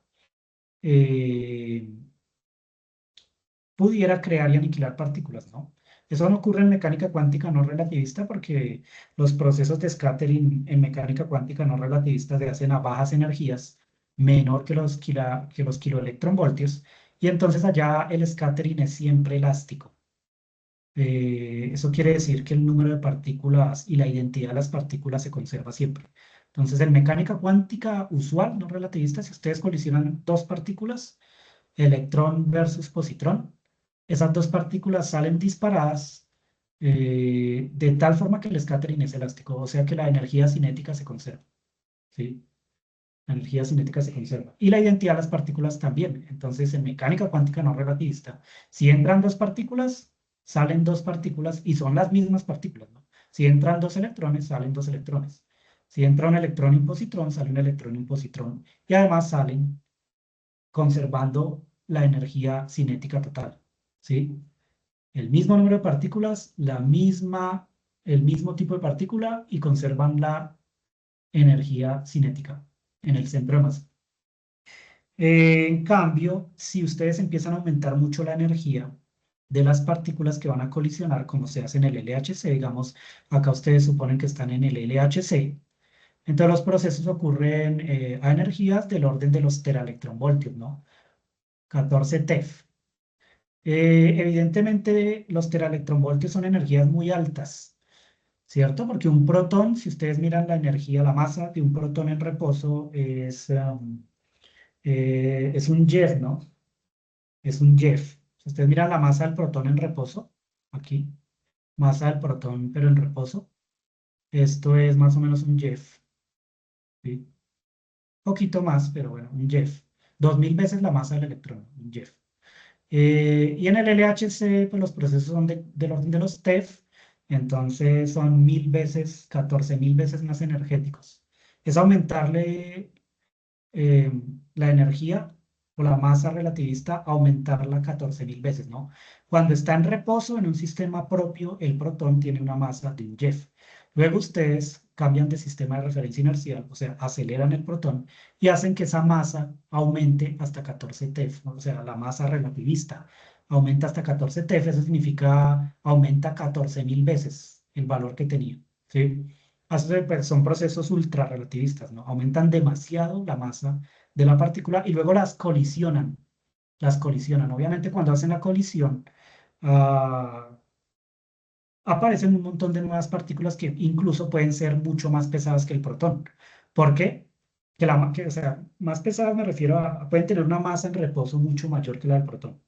pudiera crear y aniquilar partículas, ¿no? Eso no ocurre en mecánica cuántica no relativista porque los procesos de scattering en mecánica cuántica no relativista se hacen a bajas energías, menor que los kiloelectronvoltios, y entonces allá el scattering es siempre elástico. Eso quiere decir que el número de partículas y la identidad de las partículas se conserva siempre. Entonces, en mecánica cuántica usual, no relativista, si ustedes colisionan dos partículas, electrón versus positrón, esas dos partículas salen disparadas de tal forma que el scattering es elástico, o sea que la energía cinética se conserva, ¿sí? La energía cinética se conserva. Y la identidad de las partículas también. Entonces, en mecánica cuántica no relativista, si entran dos partículas, salen dos partículas y son las mismas partículas, ¿no? Si entran dos electrones, salen dos electrones. Si entra un electrón y un positrón, sale un electrón y un positrón. Y además salen conservando la energía cinética total, ¿sí? El mismo número de partículas, el mismo tipo de partícula y conservan la energía cinética en el centro de masa. En cambio, si ustedes empiezan a aumentar mucho la energía de las partículas que van a colisionar, como se hace en el LHC, digamos, acá ustedes suponen que están en el LHC, entonces los procesos ocurren a energías del orden de los teraelectronvoltios, ¿no? 14 TeV. Evidentemente, los teraelectronvoltios son energías muy altas, ¿cierto? Porque un protón, si ustedes miran la energía, la masa de un protón en reposo es un JeV, ¿no? Es un JeV. Si ustedes miran la masa del protón en reposo, aquí, masa del protón pero en reposo, esto es más o menos un JeV, ¿sí? Poquito más, pero bueno, un JeV. 2000 veces la masa del electrón, un JeV. Y en el LHC, pues los procesos son del orden de los TeV, entonces son 1000 veces, 14.000 veces más energéticos. Es aumentarle eh, la energía o la masa relativista, aumentarla 14.000 veces, ¿no? Cuando está en reposo en un sistema propio, el protón tiene una masa de un JeV. Luego ustedes cambian de sistema de referencia inercial, o sea, aceleran el protón y hacen que esa masa aumente hasta 14 TeV, ¿no? O sea, la masa relativista aumenta hasta 14 TeV, eso significa aumenta 14.000 veces el valor que tenía, ¿sí? Son procesos ultrarrelativistas, ¿no? Aumentan demasiado la masa de la partícula y luego las colisionan. Las colisionan. Obviamente cuando hacen la colisión, ah, aparecen un montón de nuevas partículas que incluso pueden ser mucho más pesadas que el protón. ¿Por qué? O sea, más pesadas me refiero pueden tener una masa en reposo mucho mayor que la del protón.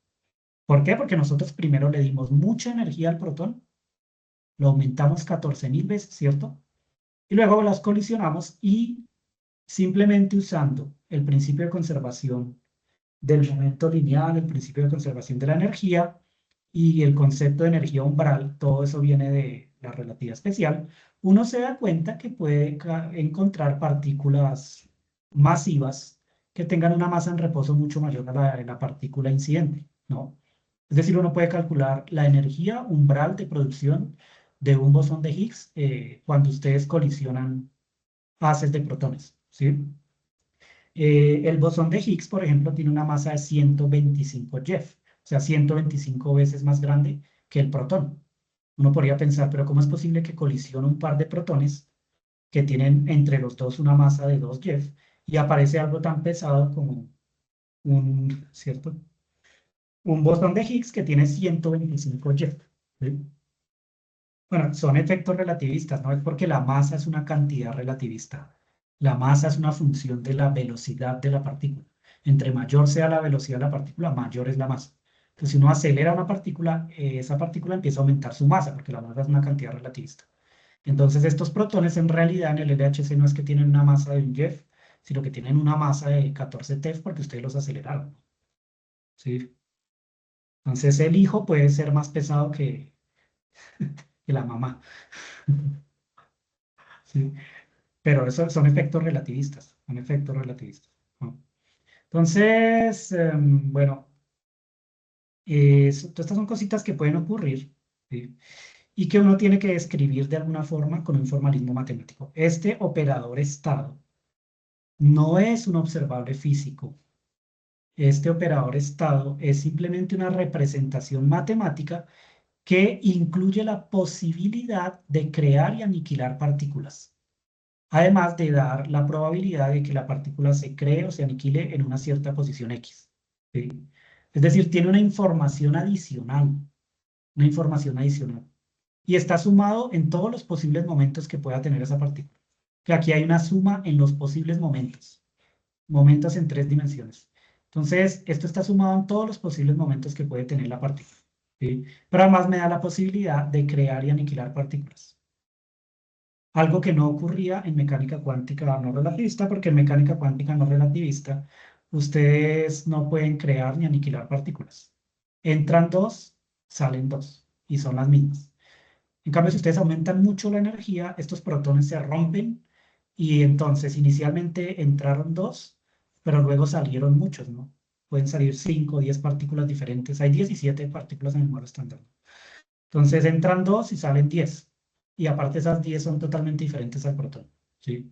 ¿Por qué? Porque nosotros primero le dimos mucha energía al protón, lo aumentamos 14.000 veces, ¿cierto? Y luego las colisionamos y simplemente usando el principio de conservación del momento lineal, el principio de conservación de la energía y el concepto de energía umbral, todo eso viene de la relatividad especial, uno se da cuenta que puede encontrar partículas masivas que tengan una masa en reposo mucho mayor a la de la partícula incidente. ¿no? Es decir, uno puede calcular la energía umbral de producción de un bosón de Higgs cuando ustedes colisionan haces de protones, ¿sí? El bosón de Higgs, por ejemplo, tiene una masa de 125 Jeff, o sea, 125 veces más grande que el protón. Uno podría pensar, pero ¿cómo es posible que colisione un par de protones que tienen entre los dos una masa de 2 Jeff y aparece algo tan pesado como ¿cierto? Un bosón de Higgs que tiene 125 Jeff, ¿sí? Bueno, son efectos relativistas, no es porque la masa es una cantidad relativista. La masa es una función de la velocidad de la partícula. Entre mayor sea la velocidad de la partícula, mayor es la masa. Entonces, si uno acelera una partícula, esa partícula empieza a aumentar su masa, porque la masa es una cantidad relativista. Entonces, estos protones en realidad en el LHC no es que tienen una masa de un Jeff, sino que tienen una masa de 14 TeV porque ustedes los aceleraron, ¿sí? Entonces, el hijo puede ser más pesado que la mamá, ¿sí? Pero eso son efectos relativistas, son efectos relativistas, ¿no? Entonces, bueno, estas son cositas que pueden ocurrir, ¿sí? Y que uno tiene que describir de alguna forma con un formalismo matemático. Este operador estado no es un observable físico. Este operador estado es simplemente una representación matemática que incluye la posibilidad de crear y aniquilar partículas, además de dar la probabilidad de que la partícula se cree o se aniquile en una cierta posición X, ¿sí? Es decir, tiene una información adicional, y está sumado en todos los posibles momentos que pueda tener esa partícula. Que aquí hay una suma en los posibles momentos en 3 dimensiones. Entonces, esto está sumado en todos los posibles momentos que puede tener la partícula, ¿sí? Pero además me da la posibilidad de crear y aniquilar partículas. Algo que no ocurría en mecánica cuántica no relativista, porque en mecánica cuántica no relativista ustedes no pueden crear ni aniquilar partículas. Entran dos, salen dos, y son las mismas. En cambio, si ustedes aumentan mucho la energía, estos protones se rompen, y entonces inicialmente entraron dos, pero luego salieron muchos, ¿no? Pueden salir 5 o 10 partículas diferentes. Hay 17 partículas en el modelo estándar. Entonces entran dos y salen 10. Y aparte esas 10 son totalmente diferentes al protón, ¿sí?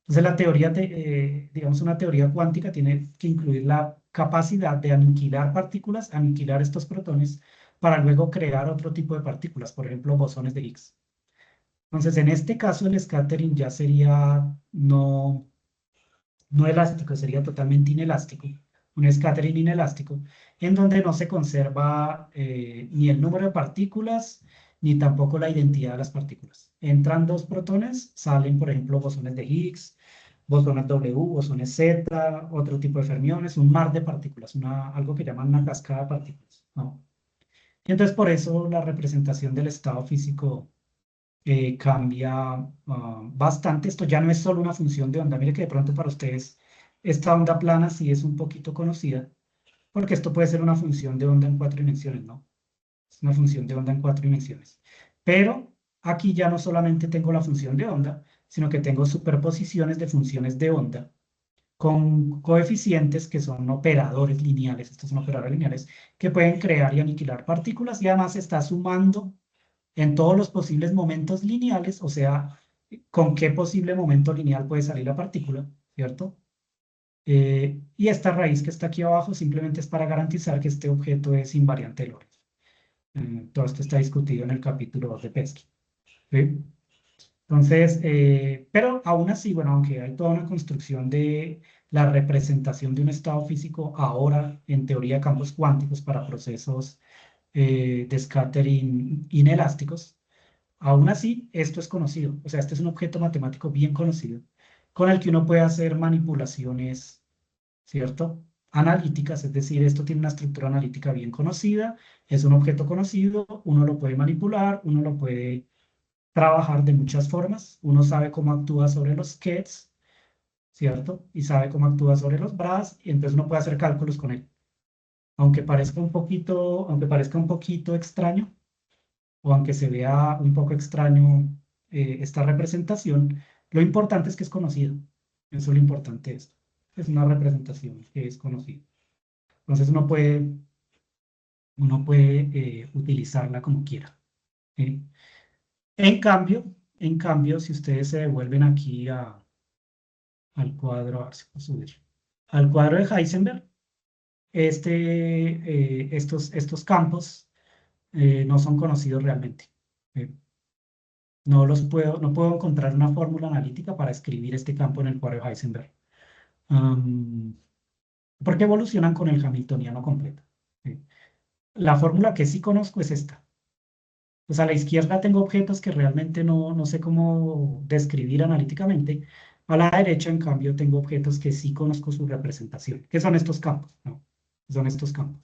Entonces la teoría, digamos, una teoría cuántica tiene que incluir la capacidad de aniquilar partículas, aniquilar estos protones, para luego crear otro tipo de partículas, por ejemplo, bosones de Higgs. Entonces, en este caso, el scattering ya sería no elástico, sería totalmente inelástico, un scattering inelástico, en donde no se conserva ni el número de partículas, ni tampoco la identidad de las partículas. Entran dos protones, salen, por ejemplo, bosones de Higgs, bosones W, bosones Z, otro tipo de fermiones, un mar de partículas, algo que llaman una cascada de partículas, ¿no? Y entonces, por eso la representación del estado físico cambia bastante. Esto ya no es solo una función de onda. Mire que de pronto para ustedes esta onda plana sí es un poquito conocida, porque esto puede ser una función de onda en 4 dimensiones, ¿no? Es una función de onda en 4 dimensiones. Pero aquí ya no solamente tengo la función de onda, sino que tengo superposiciones de funciones de onda con coeficientes que son operadores lineales. Estos son operadores lineales que pueden crear y aniquilar partículas, y además está sumando en todos los posibles momentos lineales, o sea, con qué posible momento lineal puede salir la partícula, ¿cierto? Y esta raíz que está aquí abajo simplemente es para garantizar que este objeto es invariante de Lorentz. Todo esto está discutido en el capítulo 2 de Pesky, ¿sí? Entonces, pero aún así, bueno, aunque hay toda una construcción de la representación de un estado físico ahora en teoría de campos cuánticos para procesos de scattering inelásticos, aún así, esto es conocido. O sea, este es un objeto matemático bien conocido con el que uno puede hacer manipulaciones, ¿cierto? Analíticas, es decir, esto tiene una estructura analítica bien conocida, es un objeto conocido, uno lo puede manipular, uno lo puede trabajar de muchas formas, uno sabe cómo actúa sobre los QEDs, ¿cierto? Y sabe cómo actúa sobre los BRAS, y entonces uno puede hacer cálculos con él. Aunque parezca un poquito extraño, o aunque se vea un poco extraño esta representación, lo importante es que es conocido. Eso es lo importante de esto. Es una representación que es conocida. Entonces uno puede uno puede utilizarla como quiera. ¿Sí? En cambio, si ustedes se devuelven aquí al cuadro, a ver si puedo subir, al cuadro de Heisenberg, estos campos no son conocidos realmente. ¿Sí? No puedo encontrar una fórmula analítica para escribir este campo en el cuadro de Heisenberg. Am, porque evolucionan con el hamiltoniano completo. ¿Sí? La fórmula que sí conozco es esta. Pues a la izquierda tengo objetos que realmente no sé cómo describir analíticamente. A la derecha, en cambio, tengo objetos que sí conozco su representación. ¿Qué son estos campos? ¿No? Son estos campos.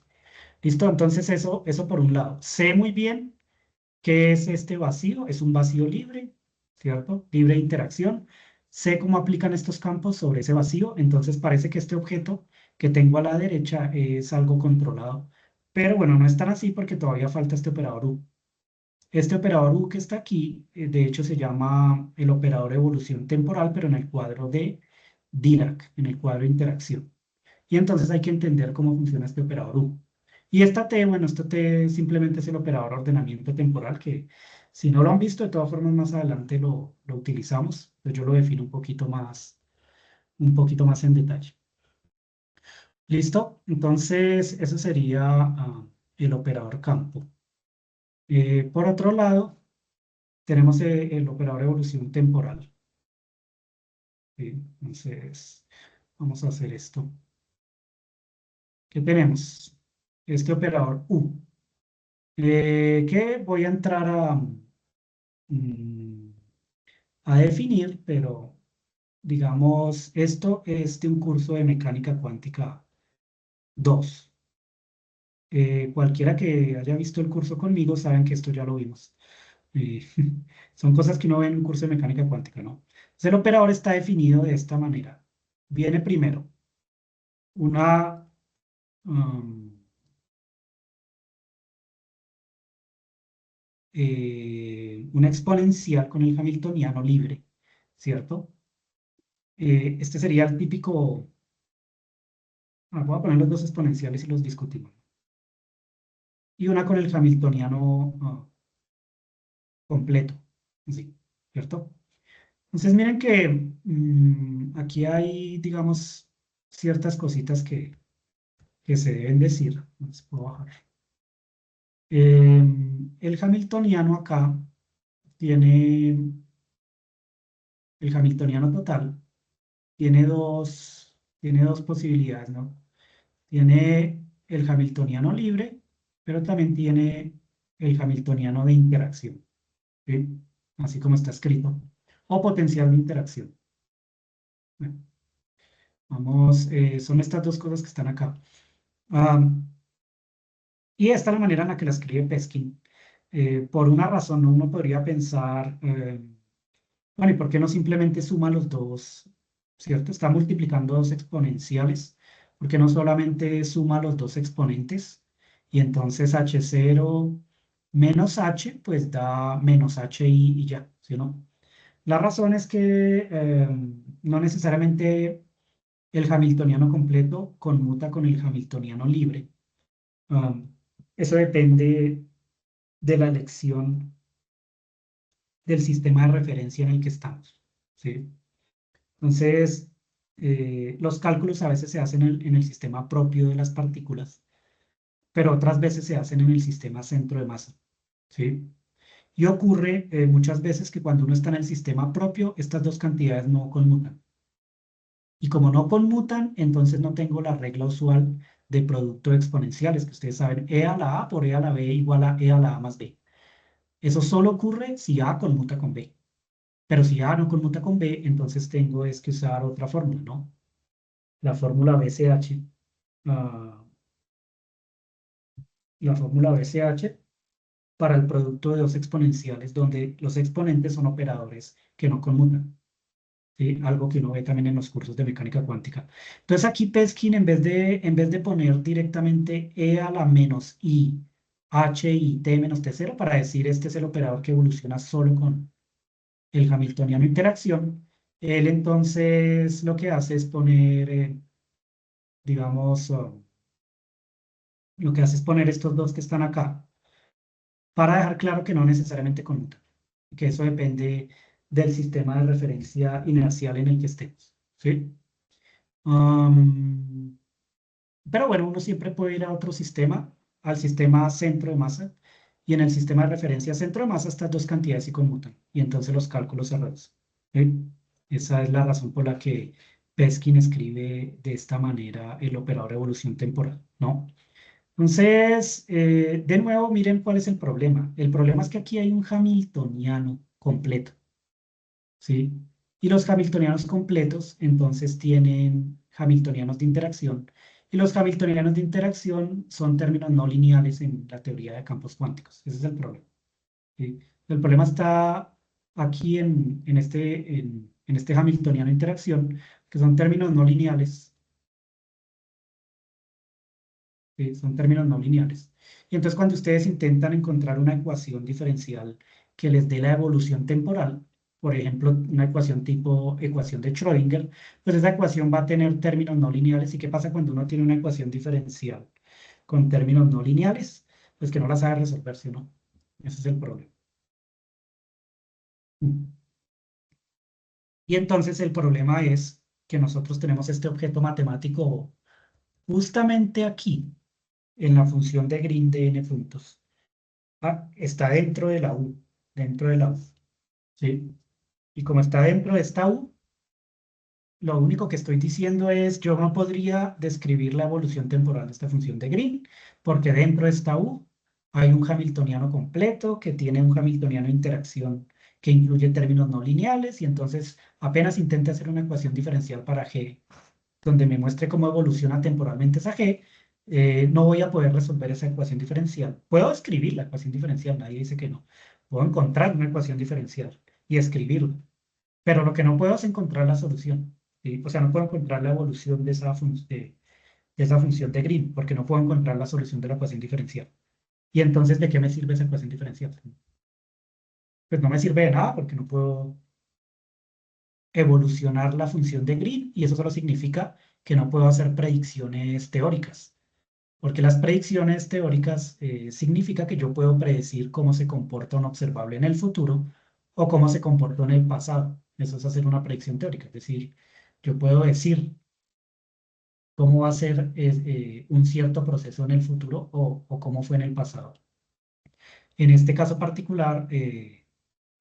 ¿Listo? Entonces eso por un lado. Sé muy bien qué es este vacío. Es un vacío libre, ¿cierto? Libre de interacción. Sé cómo aplican estos campos sobre ese vacío. Entonces parece que este objeto que tengo a la derecha es algo controlado. Pero bueno, no es tan así porque todavía falta este operador U. Este operador U que está aquí, de hecho se llama el operador de evolución temporal, pero en el cuadro de Dirac, en el cuadro de interacción. Y entonces hay que entender cómo funciona este operador U. Y esta T, bueno, esta T simplemente es el operador de ordenamiento temporal, que si no lo han visto, de todas formas más adelante lo utilizamos. Entonces yo lo defino un poquito más en detalle. ¿Listo? Entonces, eso sería el operador campo. Por otro lado, tenemos el operador de evolución temporal. ¿Sí? Entonces, vamos a hacer esto. ¿Qué tenemos? Este operador U, que voy a entrar mm, a definir, pero digamos, esto es de un curso de mecánica cuántica 2. Cualquiera que haya visto el curso conmigo saben que esto ya lo vimos. Eh, son cosas que uno ve en un curso de mecánica cuántica, ¿no? Entonces, el operador está definido de esta manera. Viene primero una, um, una exponencial con el hamiltoniano libre, ¿cierto? Este sería el típico. Voy a poner los dos exponenciales y los discutimos. Y una con el hamiltoniano completo, sí, ¿cierto? Entonces miren que aquí hay, digamos, ciertas cositas que se deben decir. Las puedo bajar. El hamiltoniano acá tiene, el hamiltoniano total tiene dos posibilidades, ¿no? Tiene el hamiltoniano libre, pero también tiene el hamiltoniano de interacción, ¿sí? Así como está escrito, o potencial de interacción. Bueno, vamos, son estas dos cosas que están acá. Y esta es la manera en la que la escribe Peskin. Por una razón, ¿no? Uno podría pensar, bueno, ¿y por qué no simplemente suma los dos? ¿Cierto? Está multiplicando dos exponenciales. ¿Por qué no solamente suma los dos exponentes? Y entonces h0 menos h, pues da menos hi y ya, ¿sí o no? La razón es que no necesariamente el hamiltoniano completo conmuta con el hamiltoniano libre. Um, Eso depende de la elección del sistema de referencia en el que estamos, ¿sí? Entonces, los cálculos a veces se hacen en el sistema propio de las partículas, pero otras veces se hacen en el sistema centro de masa, ¿sí? Y ocurre muchas veces que cuando uno está en el sistema propio, estas dos cantidades no conmutan. Y como no conmutan, entonces no tengo la regla usual de producto de exponenciales, que ustedes saben, e a la a por e a la b igual a e a la a más b. Eso solo ocurre si a conmuta con b. Pero si A no conmuta con B, entonces tengo es que usar otra fórmula, ¿no? La fórmula BCH, ah, la fórmula BCH para el producto de dos exponenciales, donde los exponentes son operadores que no conmutan, ¿sí? Algo que uno ve también en los cursos de mecánica cuántica. Entonces aquí Peskin, en vez de poner directamente E a la menos I, H y T menos T0, para decir este es el operador que evoluciona solo con el hamiltoniano interacción, él entonces lo que hace es poner, digamos, lo que hace es poner estos dos que están acá, para dejar claro que no necesariamente conmutan, que eso depende del sistema de referencia inercial en el que estemos, ¿sí? Pero bueno, uno siempre puede ir a otro sistema, al sistema centro de masa, y en el sistema de referencia centro de masa estas dos cantidades se conmutan, y entonces los cálculos se reducen, ¿sí? Esa es la razón por la que Peskin escribe de esta manera el operador de evolución temporal, ¿no? Entonces, de nuevo, miren cuál es el problema. El problema es que aquí hay un hamiltoniano completo, ¿sí? Y los hamiltonianos completos, entonces, tienen hamiltonianos de interacción. Y los hamiltonianos de interacción son términos no lineales en la teoría de campos cuánticos. Ese es el problema, ¿sí? El problema está aquí en este hamiltoniano de interacción, que son términos no lineales. ¿Sí? Son términos no lineales. Y entonces cuando ustedes intentan encontrar una ecuación diferencial que les dé la evolución temporal, por ejemplo, una ecuación tipo ecuación de Schrödinger, pues esa ecuación va a tener términos no lineales. ¿Y qué pasa cuando uno tiene una ecuación diferencial con términos no lineales? Pues que no la sabe resolver, ¿sí o no? Ese es el problema. Y entonces el problema es que nosotros tenemos este objeto matemático justamente aquí, en la función de Green de n puntos. Está dentro de la U, dentro de la U, ¿sí? Y como está dentro de esta U, lo único que estoy diciendo es, yo no podría describir la evolución temporal de esta función de Green, porque dentro de esta U hay un hamiltoniano completo que tiene un hamiltoniano de interacción que incluye términos no lineales, y entonces apenas intente hacer una ecuación diferencial para G, donde me muestre cómo evoluciona temporalmente esa G, no voy a poder resolver esa ecuación diferencial. Puedo escribir la ecuación diferencial, nadie dice que no. Puedo encontrar una ecuación diferencial y escribirla, pero lo que no puedo es encontrar la solución, ¿sí? O sea, no puedo encontrar la evolución de de esa función de Green, porque no puedo encontrar la solución de la ecuación diferencial. Y entonces, ¿de qué me sirve esa ecuación diferencial? Pues no me sirve de nada porque no puedo evolucionar la función de Green, y eso solo significa que no puedo hacer predicciones teóricas. Porque las predicciones teóricas significa que yo puedo predecir cómo se comporta un observable en el futuro o cómo se comportó en el pasado. Eso es hacer una predicción teórica. Es decir, yo puedo decir cómo va a ser un cierto proceso en el futuro o cómo fue en el pasado. En este caso particular,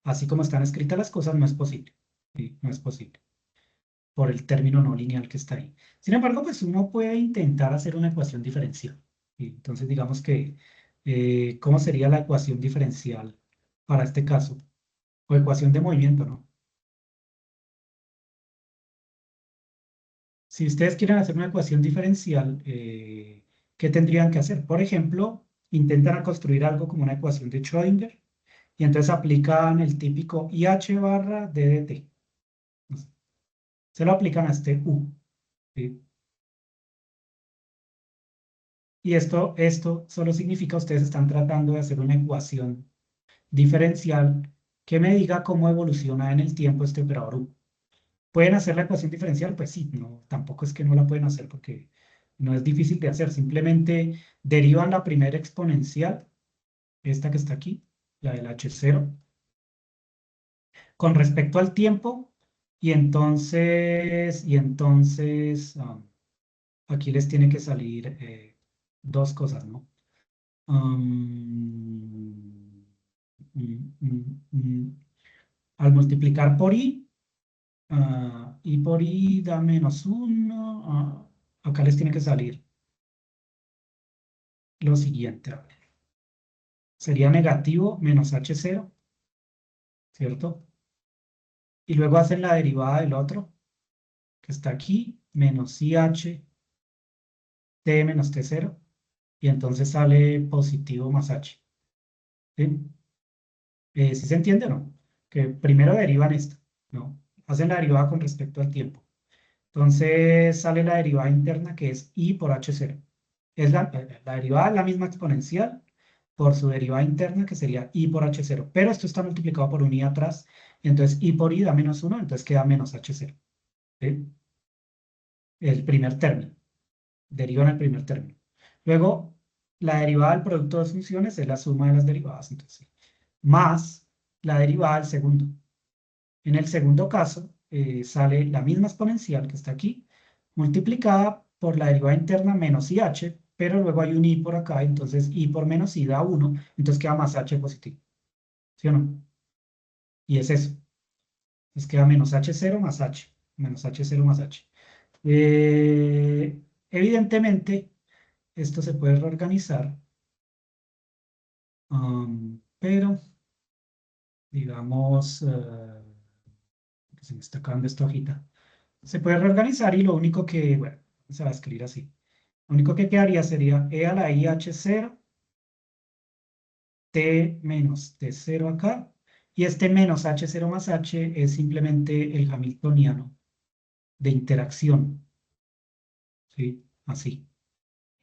así como están escritas las cosas, no es posible. ¿Sí? No es posible por el término no lineal que está ahí. Sin embargo, pues uno puede intentar hacer una ecuación diferencial. ¿Sí? Entonces, digamos que, ¿cómo sería la ecuación diferencial para este caso? O ecuación de movimiento, ¿no? Si ustedes quieren hacer una ecuación diferencial, ¿qué tendrían que hacer? Por ejemplo, intentan construir algo como una ecuación de Schrödinger y entonces aplican el típico IH barra DDT. Se lo aplican a este U. ¿Sí? Y esto solo significa ustedes están tratando de hacer una ecuación diferencial que me diga cómo evoluciona en el tiempo este operador U. ¿Pueden hacer la ecuación diferencial? Pues sí, no, tampoco es que no la pueden hacer porque no es difícil de hacer. Simplemente derivan la primera exponencial, esta que está aquí, la del H0, con respecto al tiempo, y entonces aquí les tiene que salir dos cosas, ¿no? Um, mm, mm, mm. Al multiplicar por i, i por i da -1, acá les tiene que salir lo siguiente, a ver, sería negativo menos h0, ¿cierto? Y luego hacen la derivada del otro, que está aquí, menos ih t menos t0, y entonces sale positivo más h, ¿sí? ¿Sí se entiende o no? Que primero derivan esto, ¿no? Hacen la derivada con respecto al tiempo. Entonces sale la derivada interna que es i por h0. La derivada es la misma exponencial por su derivada interna que sería i por h0. Pero esto está multiplicado por un i atrás. Entonces i por i da -1, entonces queda menos h0. ¿Sí? El primer término. Derivan el primer término. Luego la derivada del producto de dos funciones es la suma de las derivadas, entonces, más la derivada del segundo. En el segundo caso, sale la misma exponencial que está aquí, multiplicada por la derivada interna menos IH, pero luego hay un I por acá, entonces I por menos I da 1, entonces queda más H positivo. ¿Sí o no? Y es eso. Entonces queda menos H0 más H, menos H0 más H. Evidentemente, esto se puede reorganizar, pero, digamos, que se me está acabando esta hojita. Se puede reorganizar y lo único que, bueno, se va a escribir así. Lo único que quedaría sería E a la IH0, T menos T0 acá, y este menos H0 más H es simplemente el hamiltoniano de interacción, ¿sí? Así.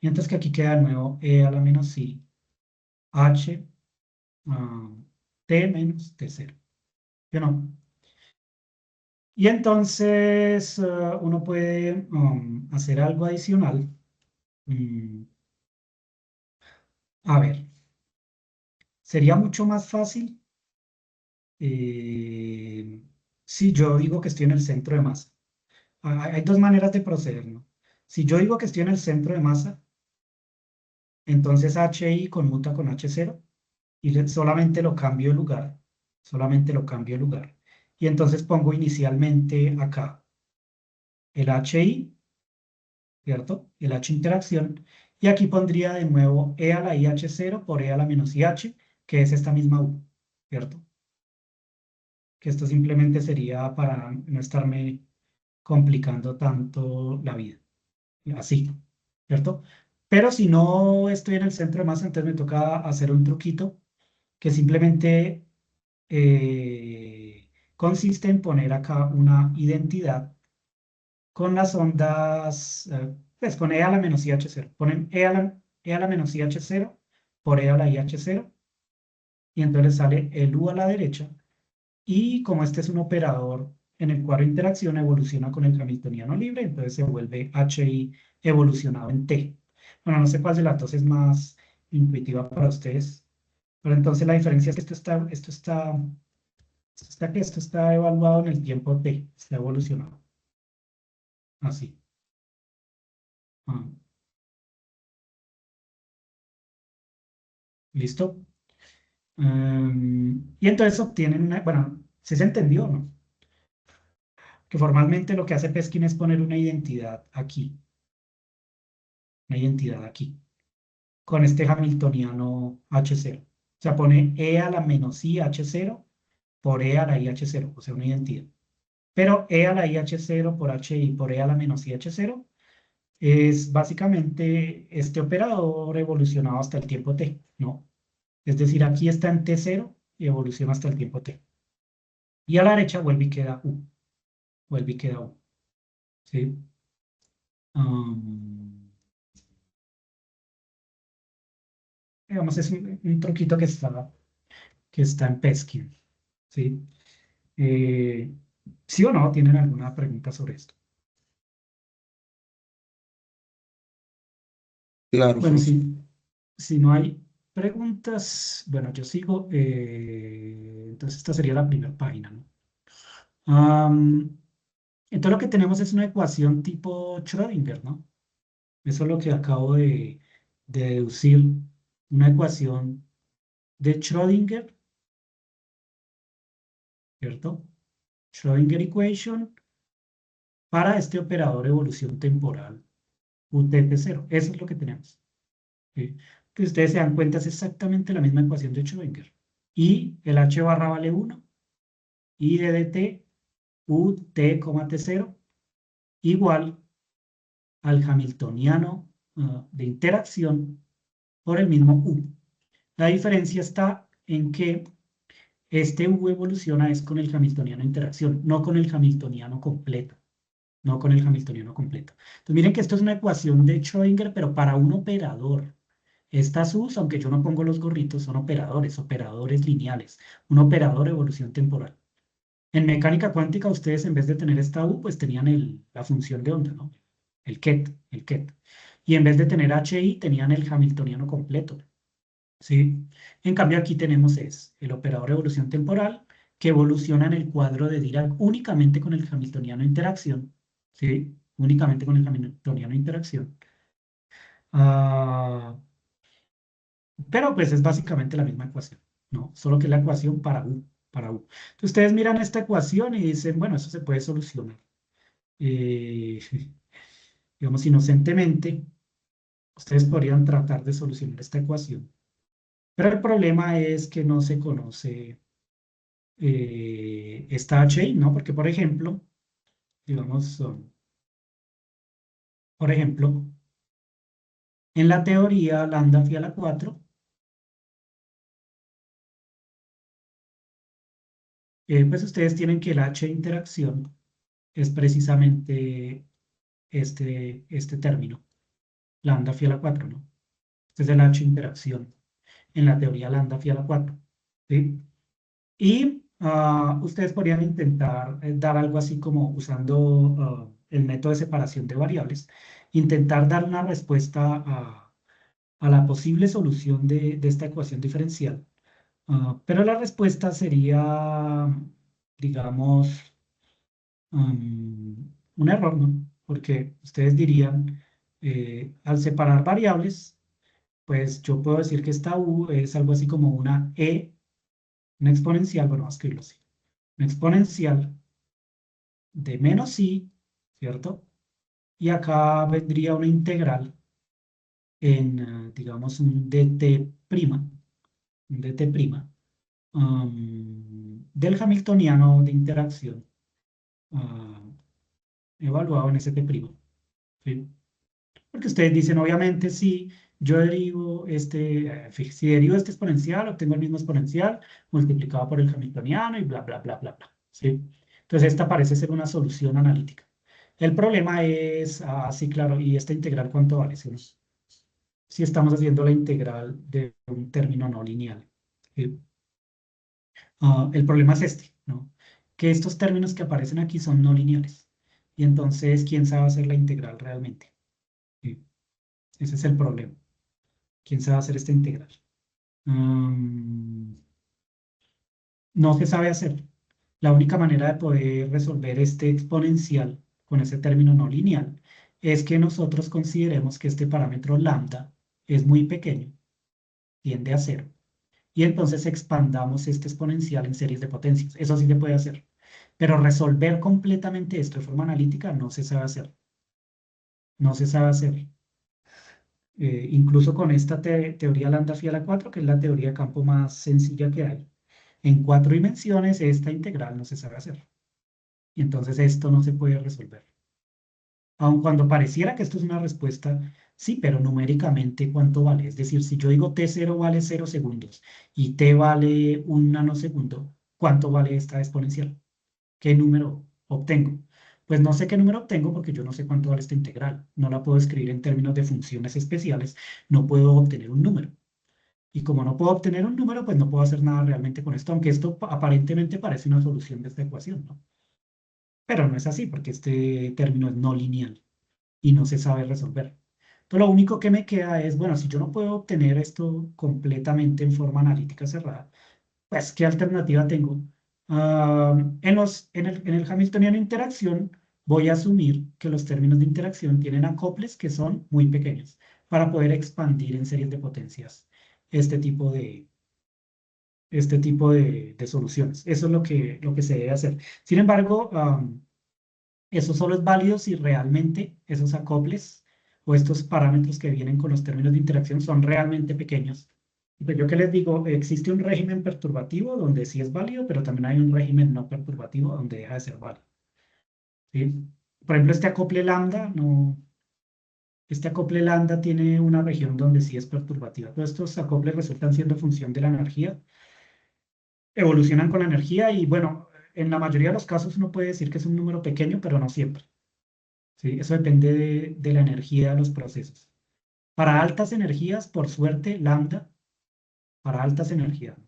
Y entonces que aquí queda de nuevo E a la menos I, H, T menos T0. ¿Sí o no? Y entonces uno puede hacer algo adicional. A ver, sería mucho más fácil si yo digo que estoy en el centro de masa. Hay dos maneras de proceder, ¿no? Si yo digo que estoy en el centro de masa, entonces HI conmuta con H0 y solamente lo cambio de lugar. Solamente lo cambio de lugar. Y entonces pongo inicialmente acá el HI, ¿cierto? El H interacción. Y aquí pondría de nuevo E a la IH0 por E a la menos IH, que es esta misma U, ¿cierto? Que esto simplemente sería para no estarme complicando tanto la vida. Así, ¿cierto? Pero si no estoy en el centro de masa, entonces me toca hacer un truquito que simplemente consiste en poner acá una identidad con las ondas, pues con E a la menos IH0. Ponen E a la menos IH0 por E a la IH0 y entonces sale el U a la derecha. Y como este es un operador en el cual la interacción evoluciona con el hamiltoniano libre, entonces se vuelve HI evolucionado en T. Bueno, no sé cuál de las dos es más intuitiva para ustedes, pero entonces la diferencia es que esto está evaluado en el tiempo T, está evolucionado. Así. Ah, ¿listo? Y entonces obtienen una, bueno, ¿sí se entendió o no? Que formalmente lo que hace Peskin es poner una identidad aquí, con este hamiltoniano H0. O sea, pone E a la menos I H0 por E a la I H0, o sea, una identidad. Pero E a la I H0 por HI por E a la menos I H0 es básicamente este operador evolucionado hasta el tiempo t, ¿no? Es decir, aquí está en t0 y evoluciona hasta el tiempo t. Y a la derecha vuelve y queda u, vuelve y queda u, ¿sí? Um, digamos, es un truquito que está en Peskin, ¿sí? Eh, ¿Sí o no? ¿Tienen alguna pregunta sobre esto? Claro, Bueno, profe. si no hay preguntas, bueno, yo sigo. Entonces, esta sería la primera página, ¿no? Entonces, lo que tenemos es una ecuación tipo Schrödinger, ¿no? Eso es lo que acabo de deducir. Una ecuación de Schrödinger, ¿cierto? Schrödinger equation para este operador evolución temporal UTP0. Eso es lo que tenemos. ¿Sí? Que ustedes se dan cuenta, es exactamente la misma ecuación de Schrödinger. Y el h barra vale 1, y de dt, u t, t0, igual al hamiltoniano de interacción por el mismo u. La diferencia está en que este u evoluciona es con el hamiltoniano de interacción, no con el hamiltoniano completo. No con el hamiltoniano completo. Entonces miren que esto es una ecuación de Schrödinger, pero para un operador. Estas U's, aunque yo no pongo los gorritos, son operadores, operadores lineales, un operador de evolución temporal. En mecánica cuántica, ustedes en vez de tener esta U, pues tenían la función de onda, ¿no? El ket, el ket. Y en vez de tener HI, tenían el hamiltoniano completo, ¿sí? En cambio, aquí tenemos es el operador de evolución temporal, que evoluciona en el cuadro de Dirac únicamente con el hamiltoniano interacción, ¿sí? Únicamente con el hamiltoniano interacción. Ah, pero pues es básicamente la misma ecuación, ¿no? Solo que es la ecuación para U, para U. Entonces ustedes miran esta ecuación y dicen, bueno, eso se puede solucionar. Eh, digamos, inocentemente, ustedes podrían tratar de solucionar esta ecuación. Pero el problema es que no se conoce esta HI, ¿no? Porque, por ejemplo, digamos, por ejemplo, en la teoría lambda phi a la 4, pues ustedes tienen que el H de interacción es precisamente este término, lambda phi a la 4, ¿no? Este es el H de interacción en la teoría lambda phi a la 4, ¿sí? Y ustedes podrían intentar dar algo así como usando el método de separación de variables, intentar dar una respuesta a la posible solución de esta ecuación diferencial. Pero la respuesta sería, digamos, un error, ¿no? Porque ustedes dirían, al separar variables, pues yo puedo decir que esta U es algo así como una exponencial, bueno, vamos a escribirlo así, una exponencial de menos I, ¿cierto? Y acá vendría una integral en, digamos, un dt', del hamiltoniano de interacción ah, evaluado en ese t', ¿sí? Porque ustedes dicen, obviamente, si yo derivo si derivo este exponencial, obtengo el mismo exponencial multiplicado por el hamiltoniano y bla, bla, bla, bla, bla, ¿sí? Entonces, esta parece ser una solución analítica. El problema es, sí, claro, ¿y esta integral cuánto vale? Si estamos haciendo la integral de un término no lineal, ¿sí? El problema es este, ¿no? Que estos términos que aparecen aquí son no lineales. Y entonces, ¿quién sabe hacer la integral realmente? ¿Sí? Ese es el problema. ¿Quién sabe hacer esta integral? Mm, no se sabe hacer. La única manera de poder resolver este exponencial con ese término no lineal es que nosotros consideremos que este parámetro lambda es muy pequeño, tiende a cero, y entonces expandamos este exponencial en series de potencias. Eso sí se puede hacer. Pero resolver completamente esto de forma analítica no se sabe hacer. No se sabe hacer. Incluso con esta teoría lambda phi a la 4, que es la teoría de campo más sencilla que hay. En 4 dimensiones esta integral no se sabe hacer. Y entonces esto no se puede resolver. Aun cuando pareciera que esto es una respuesta, sí, pero numéricamente, ¿cuánto vale? Es decir, si yo digo t0 vale 0 segundos y t vale un nanosegundo, ¿cuánto vale esta exponencial? ¿Qué número obtengo? Pues no sé qué número obtengo porque yo no sé cuánto vale esta integral. No la puedo escribir en términos de funciones especiales, no puedo obtener un número. Y como no puedo obtener un número, pues no puedo hacer nada realmente con esto, aunque esto aparentemente parece una solución de esta ecuación, ¿no? Pero no es así porque este término es no lineal y no se sabe resolver. Entonces, lo único que me queda es, bueno, si yo no puedo obtener esto completamente en forma analítica cerrada, pues, ¿qué alternativa tengo? En el Hamiltoniano de interacción, voy a asumir que los términos de interacción tienen acoples que son muy pequeños para poder expandir en series de potencias este tipo de, de soluciones. Eso es lo que se debe hacer. Sin embargo, eso solo es válido si realmente esos acoples o estos parámetros que vienen con los términos de interacción son realmente pequeños. Pues yo que les digo, existe un régimen perturbativo donde sí es válido, pero también hay un régimen no perturbativo donde deja de ser válido, ¿sí? Por ejemplo, este acople lambda tiene una región donde sí es perturbativa. Todos estos acoples resultan siendo función de la energía, evolucionan con la energía y bueno, en la mayoría de los casos uno puede decir que es un número pequeño, pero no siempre. ¿Sí? Eso depende de la energía de los procesos. Para altas energías, por suerte, para altas energías,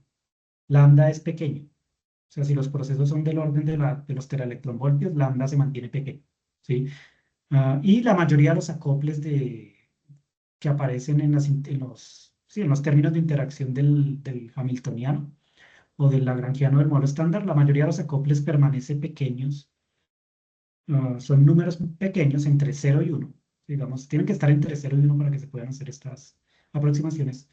lambda es pequeño. O sea, si los procesos son del orden de los teraelectronvoltios, lambda se mantiene pequeño, ¿sí? Y la mayoría de los acoples que aparecen en los términos de interacción del hamiltoniano o del lagrangiano del modelo estándar, la mayoría de los acoples permanecen pequeños, son números pequeños entre 0 y 1. Digamos, tienen que estar entre 0 y 1 para que se puedan hacer estas aproximaciones.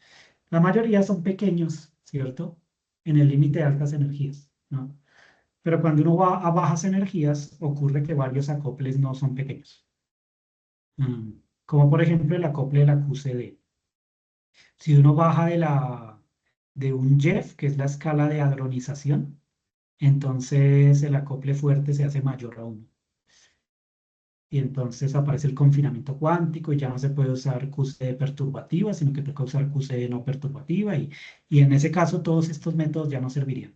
La mayoría son pequeños, ¿cierto? En el límite de altas energías, ¿no? Pero cuando uno va a bajas energías, ocurre que varios acoples no son pequeños. Como por ejemplo el acople de la QCD. Si uno baja de un Jeff, que es la escala de hadronización, entonces el acople fuerte se hace mayor a 1. Y entonces aparece el confinamiento cuántico y ya no se puede usar QCD perturbativa, sino que toca usar QCD no perturbativa. Y en ese caso todos estos métodos ya no servirían.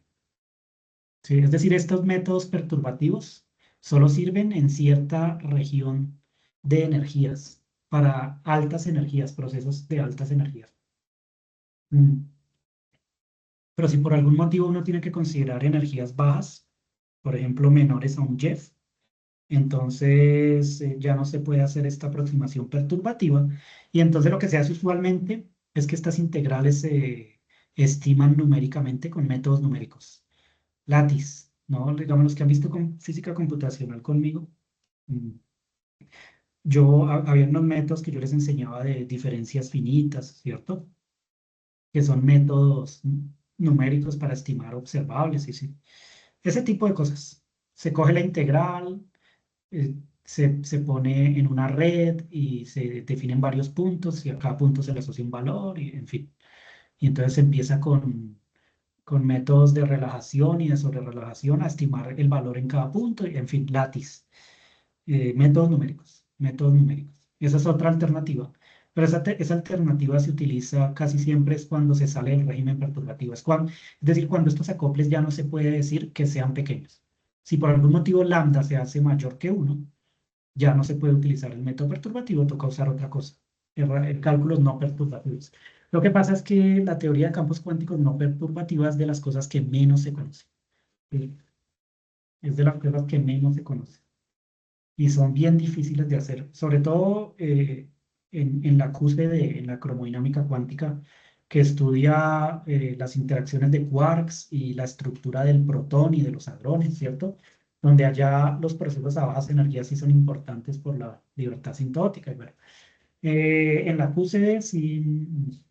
¿Sí? Es decir, estos métodos perturbativos solo sirven en cierta región de energías, para altas energías, procesos de altas energías. Mm. Pero si por algún motivo uno tiene que considerar energías bajas, por ejemplo, menores a un Jeff, entonces ya no se puede hacer esta aproximación perturbativa. Y entonces lo que se hace usualmente es que estas integrales se estiman numéricamente con métodos numéricos. Lattice, ¿no? Digamos, los que han visto con física computacional conmigo. mm, había unos métodos que yo les enseñaba de diferencias finitas, ¿cierto? Que son métodos numéricos para estimar observables y sí. Ese tipo de cosas. Se coge la integral, se pone en una red y se definen varios puntos y a cada punto se le asocia un valor y en fin. Y entonces se empieza con métodos de relajación y de sobrerelajación a estimar el valor en cada punto y en fin, lattice. Métodos numéricos, métodos numéricos. Esa es otra alternativa. Pero esa alternativa se utiliza casi siempre es cuando se sale del régimen perturbativo. Es decir, cuando estos acoples ya no se puede decir que sean pequeños. Si por algún motivo lambda se hace mayor que 1, ya no se puede utilizar el método perturbativo, toca usar otra cosa, cálculos no perturbativos. Lo que pasa es que la teoría de campos cuánticos no perturbativa es de las cosas que menos se conocen. ¿Sí? Es de las cosas que menos se conocen y son bien difíciles de hacer, sobre todo en la QCD, en la cromodinámica cuántica, que estudia las interacciones de quarks y la estructura del protón y de los hadrones, ¿cierto? Donde allá los procesos a bajas energías sí son importantes por la libertad sintótica. Y bueno, en la QCD sí,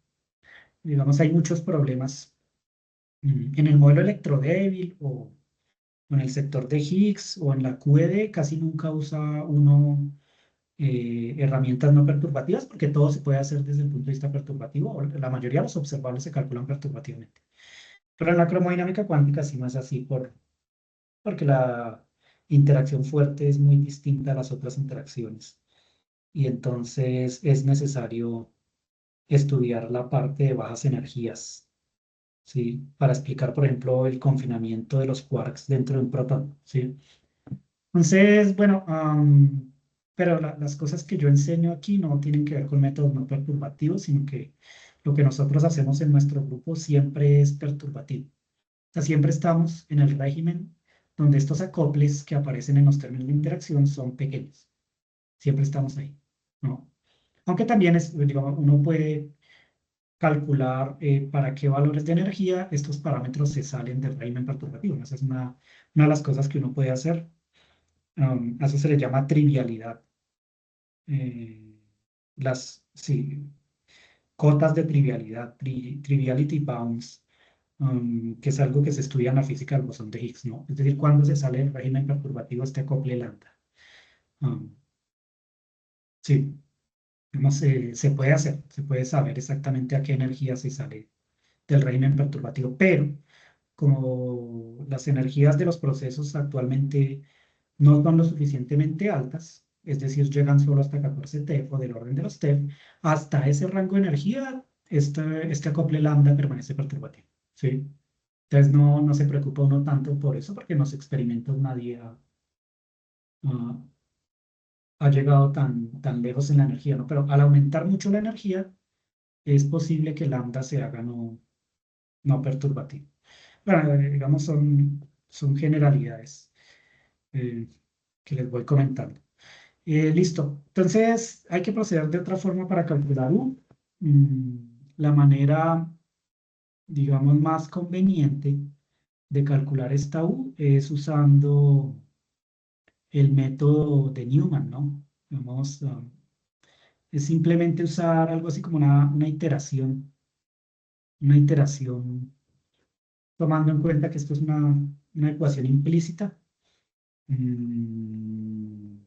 digamos, hay muchos problemas. En el modelo electrodébil o en el sector de Higgs o en la QED casi nunca usa uno herramientas no perturbativas porque todo se puede hacer desde el punto de vista perturbativo. O la mayoría de los observables se calculan perturbativamente. Pero en la cromodinámica cuántica sí no es así porque la interacción fuerte es muy distinta a las otras interacciones. Y entonces es necesario estudiar la parte de bajas energías, ¿sí? Para explicar, por ejemplo, el confinamiento de los quarks dentro de un protón, ¿sí? Entonces, bueno, pero las cosas que yo enseño aquí no tienen que ver con métodos no perturbativos, sino que lo que nosotros hacemos en nuestro grupo siempre es perturbativo. O sea, siempre estamos en el régimen donde estos acoples que aparecen en los términos de interacción son pequeños. Siempre estamos ahí, ¿no? Aunque también digamos, uno puede calcular para qué valores de energía estos parámetros se salen del régimen perturbativo. Esa es una de las cosas que uno puede hacer. A eso se le llama trivialidad. eh, sí, cotas de trivialidad, triviality bounds, que es algo que se estudia en la física del bosón de Higgs, ¿no? Es decir, cuando se sale del régimen perturbativo este acople lambda. Um, sí, se puede hacer, se puede saber exactamente a qué energía se sale del régimen perturbativo, pero como las energías de los procesos actualmente no son lo suficientemente altas, es decir, llegan solo hasta 14 TeV o del orden de los TeV, hasta ese rango de energía, este acople lambda permanece perturbativo, ¿sí? Entonces no se preocupa uno tanto por eso, porque en los experimentos nadie ah, ha llegado tan lejos en la energía, ¿no? Pero al aumentar mucho la energía, es posible que lambda se haga no perturbativo. Bueno, digamos, son generalidades que les voy comentando. Listo. Entonces, hay que proceder de otra forma para calcular U. La manera, digamos, más conveniente de calcular esta U es usando el método de Newman, ¿no? Vamos, es simplemente usar algo así como una iteración, tomando en cuenta que esto es una ecuación implícita. Mm,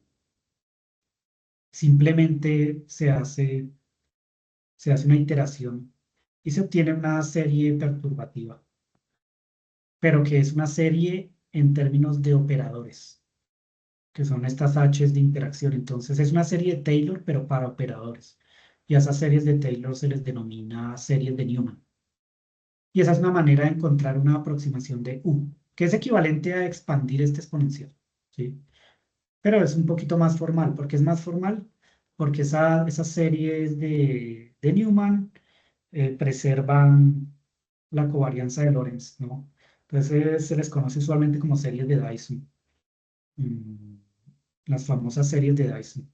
Simplemente se hace una iteración y se obtiene una serie perturbativa, pero que es una serie en términos de operadores, que son estas H's de interacción. Entonces es una serie de Taylor, pero para operadores. Y a esas series de Taylor se les denomina series de Newman. Y esa es una manera de encontrar una aproximación de U, que es equivalente a expandir este exponencial, ¿sí? Pero es un poquito más formal. ¿Por qué es más formal? Porque esas series de Newman preservan la covarianza de Lorentz, ¿no? Entonces se les conoce usualmente como series de Dyson, mm, las famosas series de Dyson,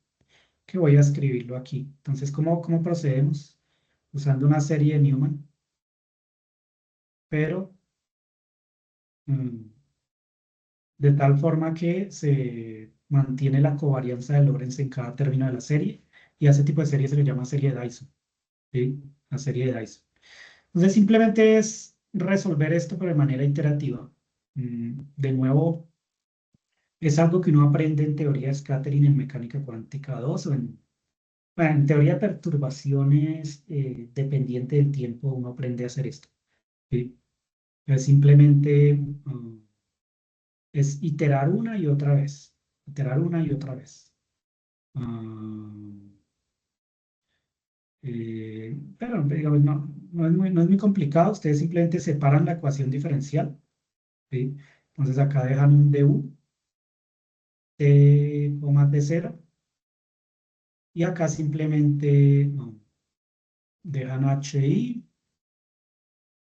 que voy a escribirlo aquí. Entonces, ¿cómo procedemos? Usando una serie de Newman, pero mm, de tal forma que se mantiene la covarianza de Lorentz en cada término de la serie, y a ese tipo de serie se le llama serie de Dyson, ¿sí? La serie de Dyson. Entonces, simplemente es resolver esto, pero de manera iterativa. De nuevo, es algo que uno aprende en teoría de scattering en mecánica cuántica 2 o bueno, en teoría de perturbaciones dependiente del tiempo, uno aprende a hacer esto, ¿sí? Es simplemente es iterar una y otra vez, iterar una y otra vez. Ah, pero digamos, no es muy complicado, ustedes simplemente separan la ecuación diferencial, ¿sí? Entonces acá dejan un du, t, t0, y acá simplemente dejan hi,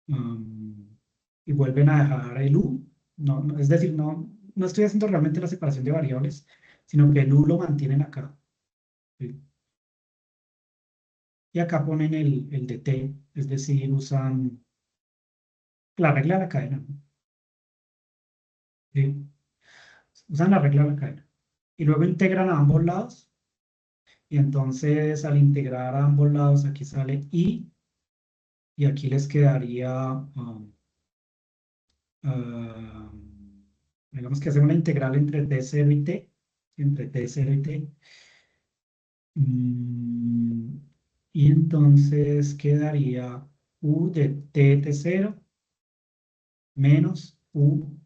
um, y vuelven a dejar el u. Es decir, no estoy haciendo realmente la separación de variables, sino que el u lo mantienen acá, ¿sí? Y acá ponen el de t, es decir, usan la regla de la cadena, ¿no? ¿Sí? Usan la regla de la cadena. Y luego integran a ambos lados, y entonces al integrar a ambos lados aquí sale i, y aquí les quedaría, ah, digamos que hacer una integral entre t0 y t, entre t0 y t. Mm, y entonces quedaría u de t0 menos u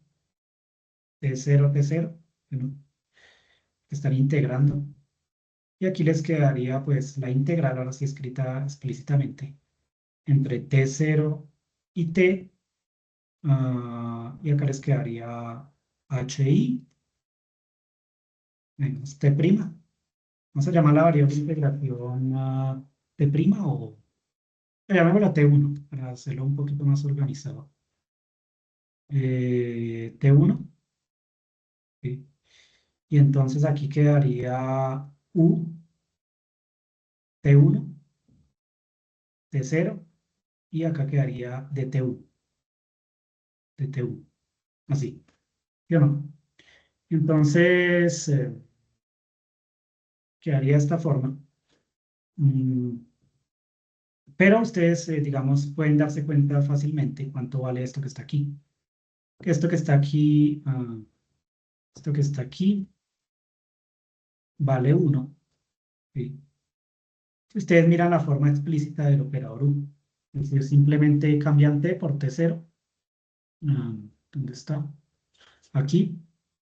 t0, bueno, que están integrando. Y aquí les quedaría pues la integral, ahora sí escrita explícitamente, entre t0 y t, y acá les quedaría hi menos t'. Vamos a llamar la variable de integración t' o llamémosla t1 para hacerlo un poquito más organizado. T1, ¿sí? Y entonces aquí quedaría u t1, t0, y acá quedaría dtu, así, ¿sí o no? Entonces, quedaría de esta forma. Mm, pero ustedes, digamos, pueden darse cuenta fácilmente cuánto vale esto que está aquí. Que esto que está aquí, esto que está aquí, vale 1, ¿sí? Si ustedes miran la forma explícita del operador U, es decir, simplemente cambian t por t0. ¿Dónde está? Aquí.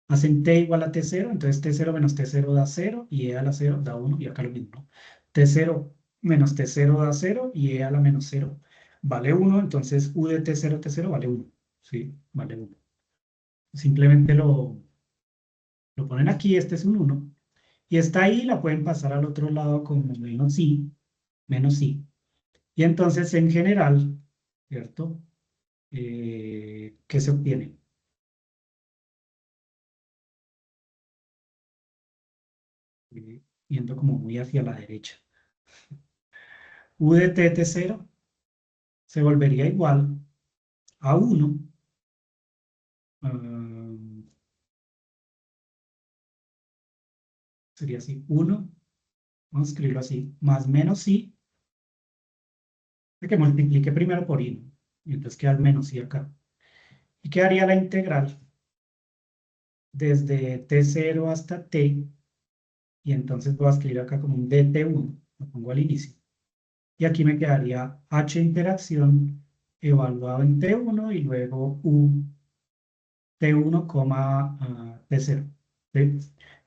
Hacen t igual a t0, entonces t0 menos t0 da 0 y e a la 0 da 1 y acá lo mismo, ¿no? T0 menos t0 da 0 y e a la menos 0 vale 1, entonces u de t0 vale 1, ¿sí? Vale 1. Simplemente lo ponen aquí, este es un 1. Y esta ahí la pueden pasar al otro lado como menos i. Y entonces en general, ¿cierto? ¿Qué se obtiene? yendo como muy hacia la derecha. U de T0 se volvería igual a 1. Sería así, 1, vamos a escribirlo así, más menos I, de que multiplique primero por I, ¿no? Y entonces queda el menos I acá. Y quedaría la integral desde T0 hasta T, y entonces voy a escribir acá como un dt1, lo pongo al inicio. Y aquí me quedaría H interacción evaluado en T1 y luego U T1, T0. ¿Sí?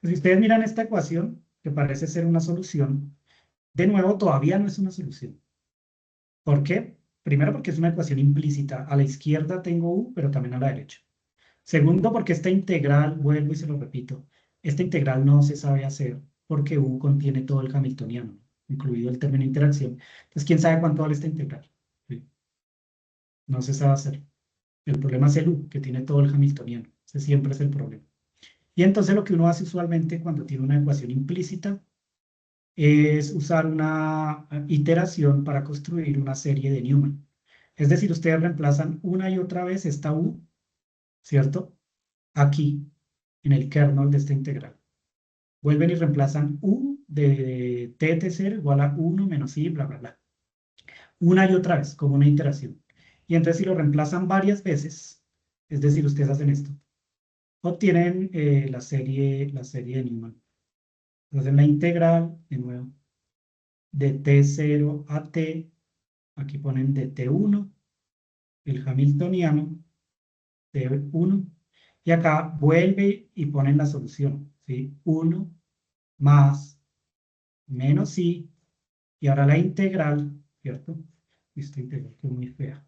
Si ustedes miran esta ecuación, que parece ser una solución, de nuevo todavía no es una solución. ¿Por qué? Primero porque es una ecuación implícita. A la izquierda tengo U, pero también a la derecha. Segundo, porque esta integral, vuelvo y se lo repito, esta integral no se sabe hacer porque U contiene todo el hamiltoniano, incluido el término interacción. Entonces, ¿quién sabe cuánto vale esta integral? ¿Sí? No se sabe hacer. El problema es el U, que tiene todo el hamiltoniano. Ese siempre es el problema. Y entonces lo que uno hace usualmente cuando tiene una ecuación implícita es usar una iteración para construir una serie de Newman. Es decir, ustedes reemplazan una y otra vez esta U, ¿cierto? Aquí, en el kernel de esta integral. Vuelven y reemplazan U de T0 igual a 1 menos I, bla, bla, bla. Una y otra vez, como una iteración. Y entonces si lo reemplazan varias veces, es decir, ustedes hacen esto, obtienen la serie de Newman. Entonces la integral, de nuevo, de T0 a T, aquí ponen de T1, el hamiltoniano, T1, y acá vuelve y ponen la solución, ¿sí? 1 más menos I, y ahora la integral, ¿cierto? Esta integral que es muy fea.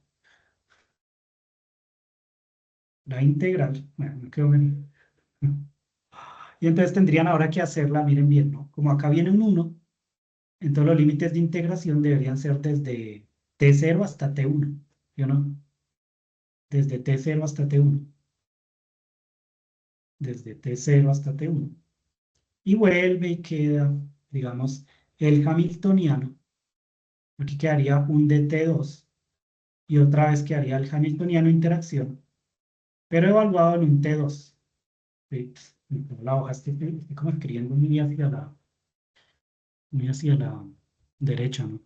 La integral, bueno, no quedó bien. Y entonces tendrían ahora que hacerla, miren bien, ¿no? Como acá viene un 1, entonces los límites de integración deberían ser desde T0 hasta T1, ¿sí o no? Desde T0 hasta T1. Desde T0 hasta T1. Y vuelve y queda, digamos, el hamiltoniano. Aquí quedaría un de T2 y otra vez quedaría el hamiltoniano interacción, pero evaluado en un T2. ¿Sí? La hoja estoy como escribiendo muy hacia la derecha, ¿no?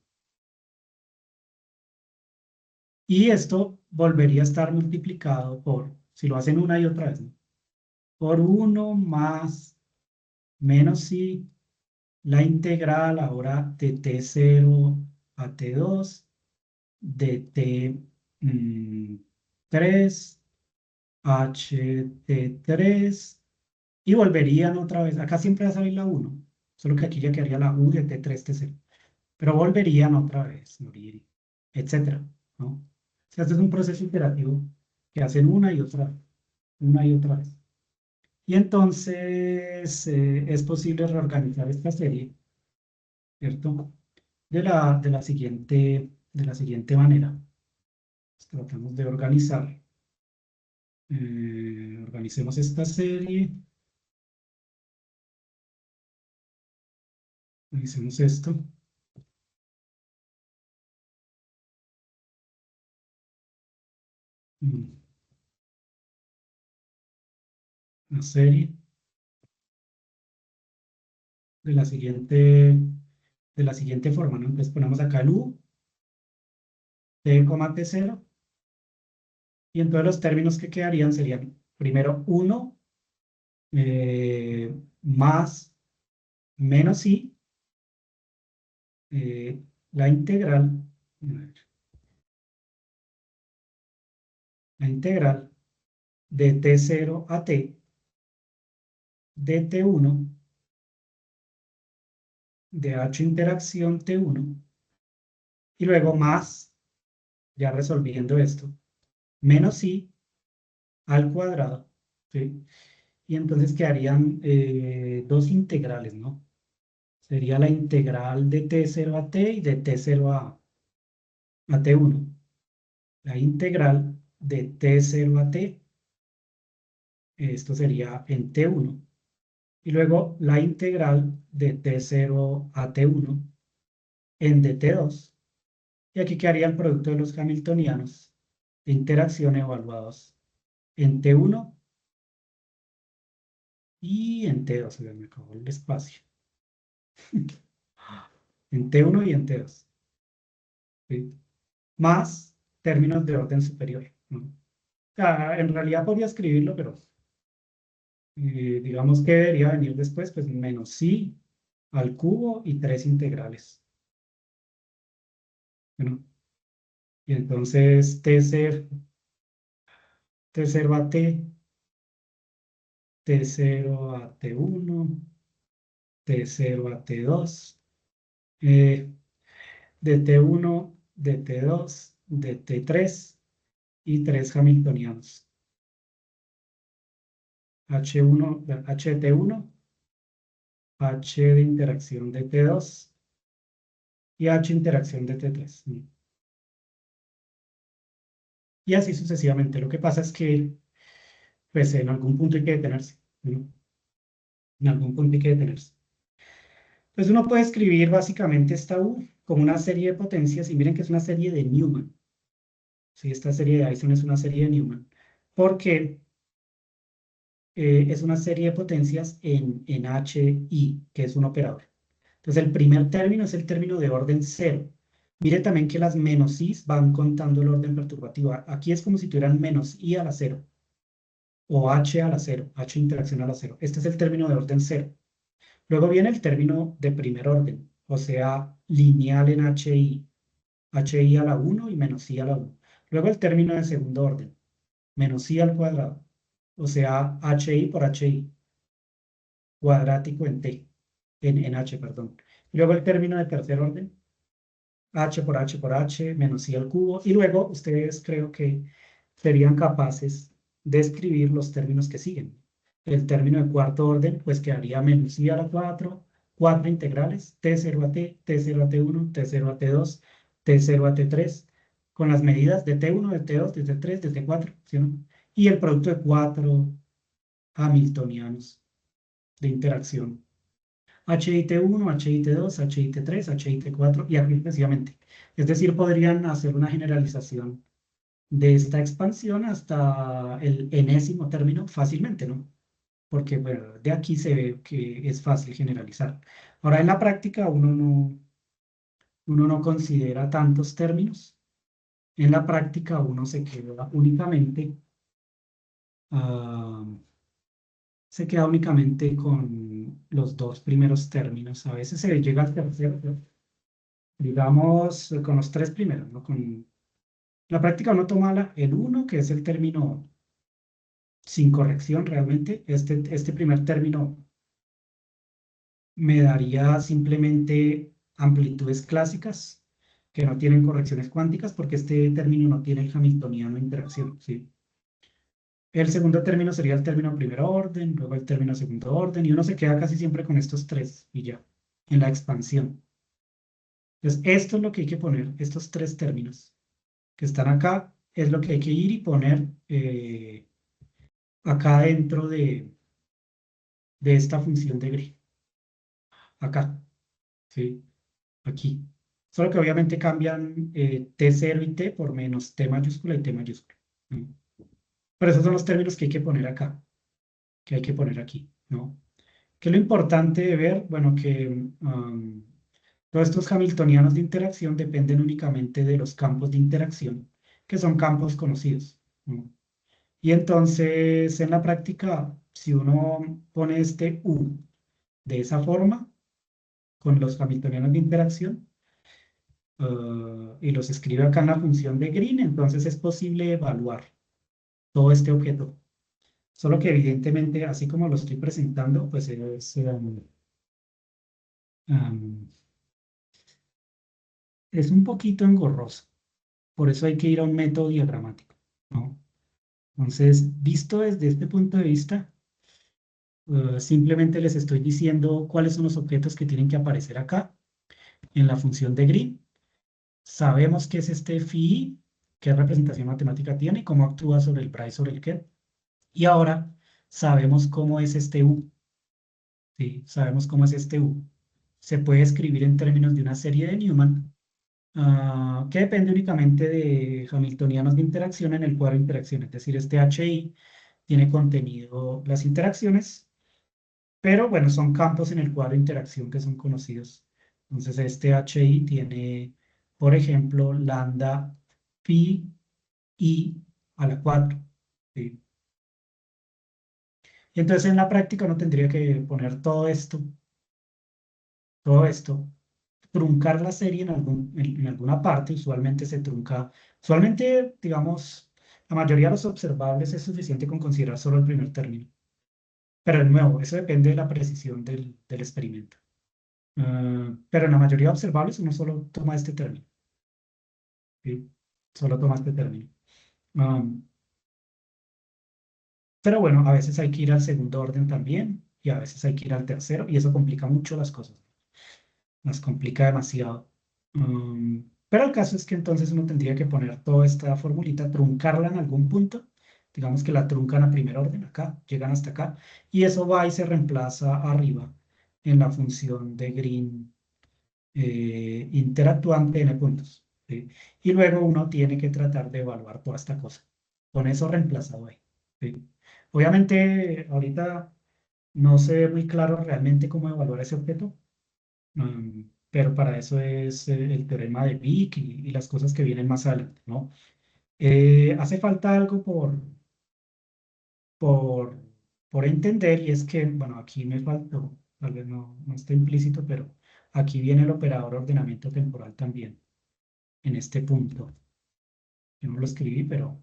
Y esto volvería a estar multiplicado por, si lo hacen una y otra vez, ¿no? Por 1 más menos I, la integral ahora de T0 a T2, de T3, HT3, y volverían otra vez. Acá siempre va a salir la 1, solo que aquí ya quedaría la U de T3, T0. Pero volverían otra vez, morir, etcétera, ¿no? O sea, este es un proceso iterativo que hacen una y otra vez. Y entonces es posible reorganizar esta serie, ¿cierto? De la siguiente manera. Tratamos de organizar. Organicemos esta serie. Organicemos esto. Una serie de la siguiente forma, ¿no? Entonces ponemos acá el U, T, T0, y entonces los términos que quedarían serían primero 1 más menos I, la integral, de T0 a T, de T1, de H interacción T1, y luego más, ya resolviendo esto, menos I al cuadrado, ¿sí? Y entonces quedarían dos integrales, ¿no? Sería la integral de T0 a T y de T0 a T1. La integral de T0 a T, esto sería en T1. Y luego la integral de T0 a T1 en dt2. Y aquí quedaría el producto de los hamiltonianos de interacción evaluados en T1 y en T2. Oiga, me acabó el espacio. En T1 y en T2. ¿Sí? Más términos de orden superior, ¿no? O sea, en realidad podría escribirlo, pero digamos que debería venir después, pues menos i al cubo y 3 integrales. Bueno, y entonces T0 a T, T0 a T1, T0 a T2, de T1, de T2, de T3 y 3 hamiltonianos. H1, HT1, H de interacción de T2 y H interacción de T3. Y así sucesivamente. Lo que pasa es que, pues, en algún punto hay que detenerse, ¿no? En algún punto hay que detenerse. Pues uno puede escribir básicamente esta U como una serie de potencias, y miren que es una serie de Newman. Sí, esta serie de Dyson es una serie de Newman, porque es una serie de potencias en HI, que es un operador. Entonces el primer término es el término de orden 0. Mire también que las menos i van contando el orden perturbativo. Aquí es como si tuvieran menos i a la 0 o h a la 0, h interacción a la 0. Este es el término de orden 0. Luego viene el término de primer orden, o sea, lineal en HI. HI a la 1 y menos i a la 1. Luego el término de segundo orden, menos i al cuadrado, o sea, HI por HI, cuadrático en T, en H, perdón. Y luego el término de tercer orden, H por H por H, menos I al cubo. Y luego ustedes creo que serían capaces de escribir los términos que siguen. El término de cuarto orden, pues quedaría menos I a la 4, 4 integrales, T0 a T, T0 a T1, T0 a T2, T0 a T3, con las medidas de T1, de T2, de T3, de T4, ¿sí o no? Y el producto de 4 hamiltonianos de interacción. HIT1, HIT2, HIT3, HIT4 y así sucesivamente. Es decir, podrían hacer una generalización de esta expansión hasta el enésimo término fácilmente, ¿no? Porque bueno, de aquí se ve que es fácil generalizar. Ahora, en la práctica uno no considera tantos términos. En la práctica uno ah, se queda únicamente con los dos primeros términos. A veces se llega al tercero, ¿no? Digamos, con los tres primeros, ¿no? Con la práctica uno toma el 1, que es el término sin corrección realmente. Este primer término me daría simplemente amplitudes clásicas que no tienen correcciones cuánticas porque este término no tiene el hamiltoniano interacción, ¿sí? El segundo término sería el término primer orden, luego el término segundo orden, y uno se queda casi siempre con estos tres y ya, en la expansión. Entonces, esto es lo que hay que poner, estos tres términos que están acá, es lo que hay que ir y poner acá dentro de esta función de Green. Acá, ¿sí? Aquí. Solo que obviamente cambian T0 y T por menos T mayúscula y T mayúscula, ¿no? Pero esos son los términos que hay que poner acá, que hay que poner aquí, ¿no? Que lo importante de ver, bueno, que todos estos hamiltonianos de interacción dependen únicamente de los campos de interacción, que son campos conocidos, ¿no? Y entonces, en la práctica, si uno pone este U de esa forma, con los hamiltonianos de interacción, y los escribe acá en la función de Green, entonces es posible evaluar todo este objeto. Solo que evidentemente, así como lo estoy presentando, pues es un poquito engorroso. Por eso hay que ir a un método diagramático, ¿no? Entonces, visto desde este punto de vista, simplemente les estoy diciendo cuáles son los objetos que tienen que aparecer acá en la función de Green. Sabemos qué es este phi, qué representación matemática tiene y cómo actúa sobre el bra y sobre el ket. Y ahora sabemos cómo es este u. ¿sí? Sabemos cómo es este U. Se puede escribir en términos de una serie de Newman, que depende únicamente de hamiltonianos de interacción en el cuadro de interacción. Es decir, este HI tiene contenido las interacciones, pero bueno, son campos en el cuadro de interacción que son conocidos. Entonces, este HI tiene, por ejemplo, lambda pi i a la 4. ¿Sí? Y entonces en la práctica uno tendría que poner todo esto, truncar la serie en alguna parte, usualmente se trunca, usualmente, digamos, la mayoría de los observables es suficiente con considerar solo el primer término. Pero de nuevo, eso depende de la precisión del experimento. Pero en la mayoría de observables uno solo toma este término. ¿Sí? Solo toma este término. Um, pero bueno, a veces hay que ir al segundo orden también y a veces hay que ir al tercero y eso complica mucho las cosas. Las complica demasiado. Pero el caso es que entonces uno tendría que poner toda esta formulita, truncarla en algún punto. Digamos que la truncan a primer orden acá, llegan hasta acá, y eso va y se reemplaza arriba en la función de Green interactuante n puntos. ¿Sí? Y luego uno tiene que tratar de evaluar toda esta cosa, con eso reemplazado ahí. ¿Sí? Obviamente, ahorita no se ve muy claro realmente cómo evaluar ese objeto, pero para eso es el teorema de Wick y las cosas que vienen más adelante, ¿no? Hace falta algo por, por entender y es que, bueno, aquí me faltó, tal vez no está implícito, pero aquí viene el operador ordenamiento temporal también, en este punto. Yo no lo escribí, pero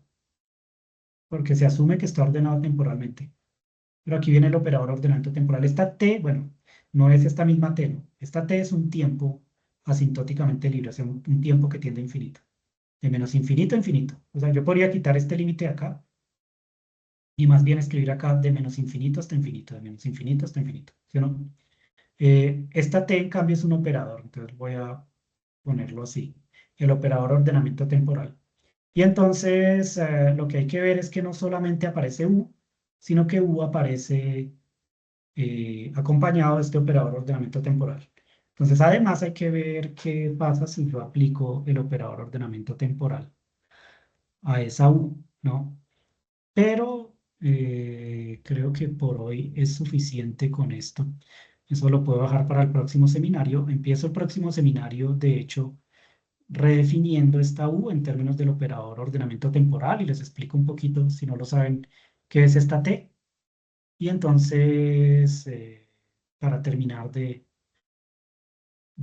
porque se asume que está ordenado temporalmente. Pero aquí viene el operador ordenamiento temporal. Esta t, bueno, no es esta misma t, ¿no? Esta t es un tiempo asintóticamente libre, o sea, un tiempo que tiende a infinito. De menos infinito a infinito. O sea, yo podría quitar este límite de acá y más bien escribir acá de menos infinito hasta infinito, de menos infinito hasta infinito. ¿Sí o no? Esta t, en cambio, es un operador. Entonces voy a ponerlo así. El operador ordenamiento temporal. Y entonces lo que hay que ver es que no solamente aparece U, sino que U aparece acompañado de este operador ordenamiento temporal. Entonces, además hay que ver qué pasa si yo aplico el operador ordenamiento temporal a esa U, ¿no? Pero creo que por hoy es suficiente con esto. Eso lo puedo bajar para el próximo seminario. Empiezo el próximo seminario, de hecho, redefiniendo esta U en términos del operador ordenamiento temporal y les explico un poquito, si no lo saben, qué es esta T. Y entonces, para terminar de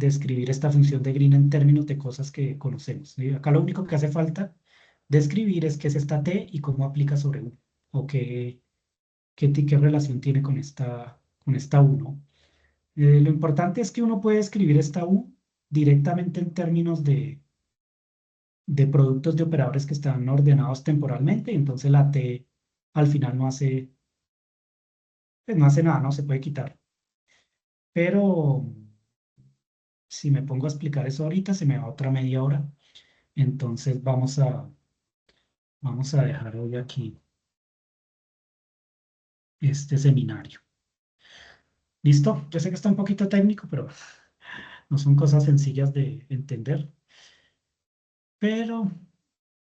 escribir esta función de Green en términos de cosas que conocemos, ¿sí? Acá lo único que hace falta describir es qué es esta T y cómo aplica sobre U, o qué relación tiene con esta U, ¿no? Lo importante es que uno puede escribir esta U directamente en términos de productos de operadores que están ordenados temporalmente, entonces la T al final pues no hace nada, no se puede quitar. Pero si me pongo a explicar eso ahorita, se me va otra media hora. Entonces vamos a dejar hoy aquí este seminario. ¿Listo? Yo sé que está un poquito técnico, pero no son cosas sencillas de entender. Pero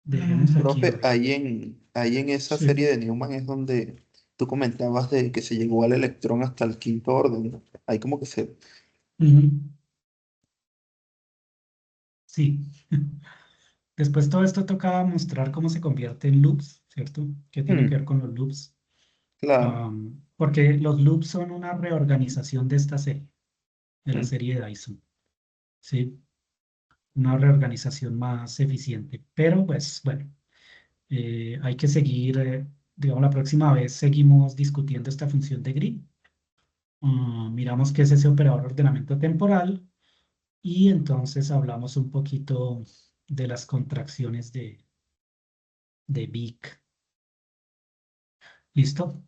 dejemos aquí Profe, hoy. ahí en esa Sí. serie de Newman es donde tú comentabas de que se llegó al electrón hasta el quinto orden, ¿no? Ahí como que se... Ujú. Sí. Después todo esto toca mostrar cómo se convierte en loops, ¿cierto? ¿Qué tiene que Hmm, ver con los loops? claro. Porque los loops son una reorganización de esta serie, de la Hmm. serie de Dyson, ¿sí? Una reorganización más eficiente. Pero pues bueno, hay que seguir, digamos, la próxima vez seguimos discutiendo esta función de Green. Miramos qué es ese operador de ordenamiento temporal y entonces hablamos un poquito de las contracciones de Vic. ¿Listo?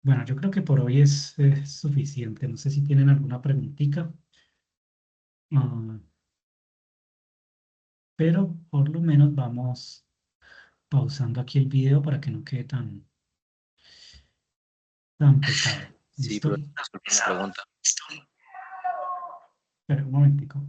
Bueno, yo creo que por hoy es suficiente. No sé si tienen alguna preguntita, ah, pero por lo menos vamos pausando aquí el video para que no quede tan pesado. Sí, ¿Listo? pero disculpe una pregunta. Espera un momentico.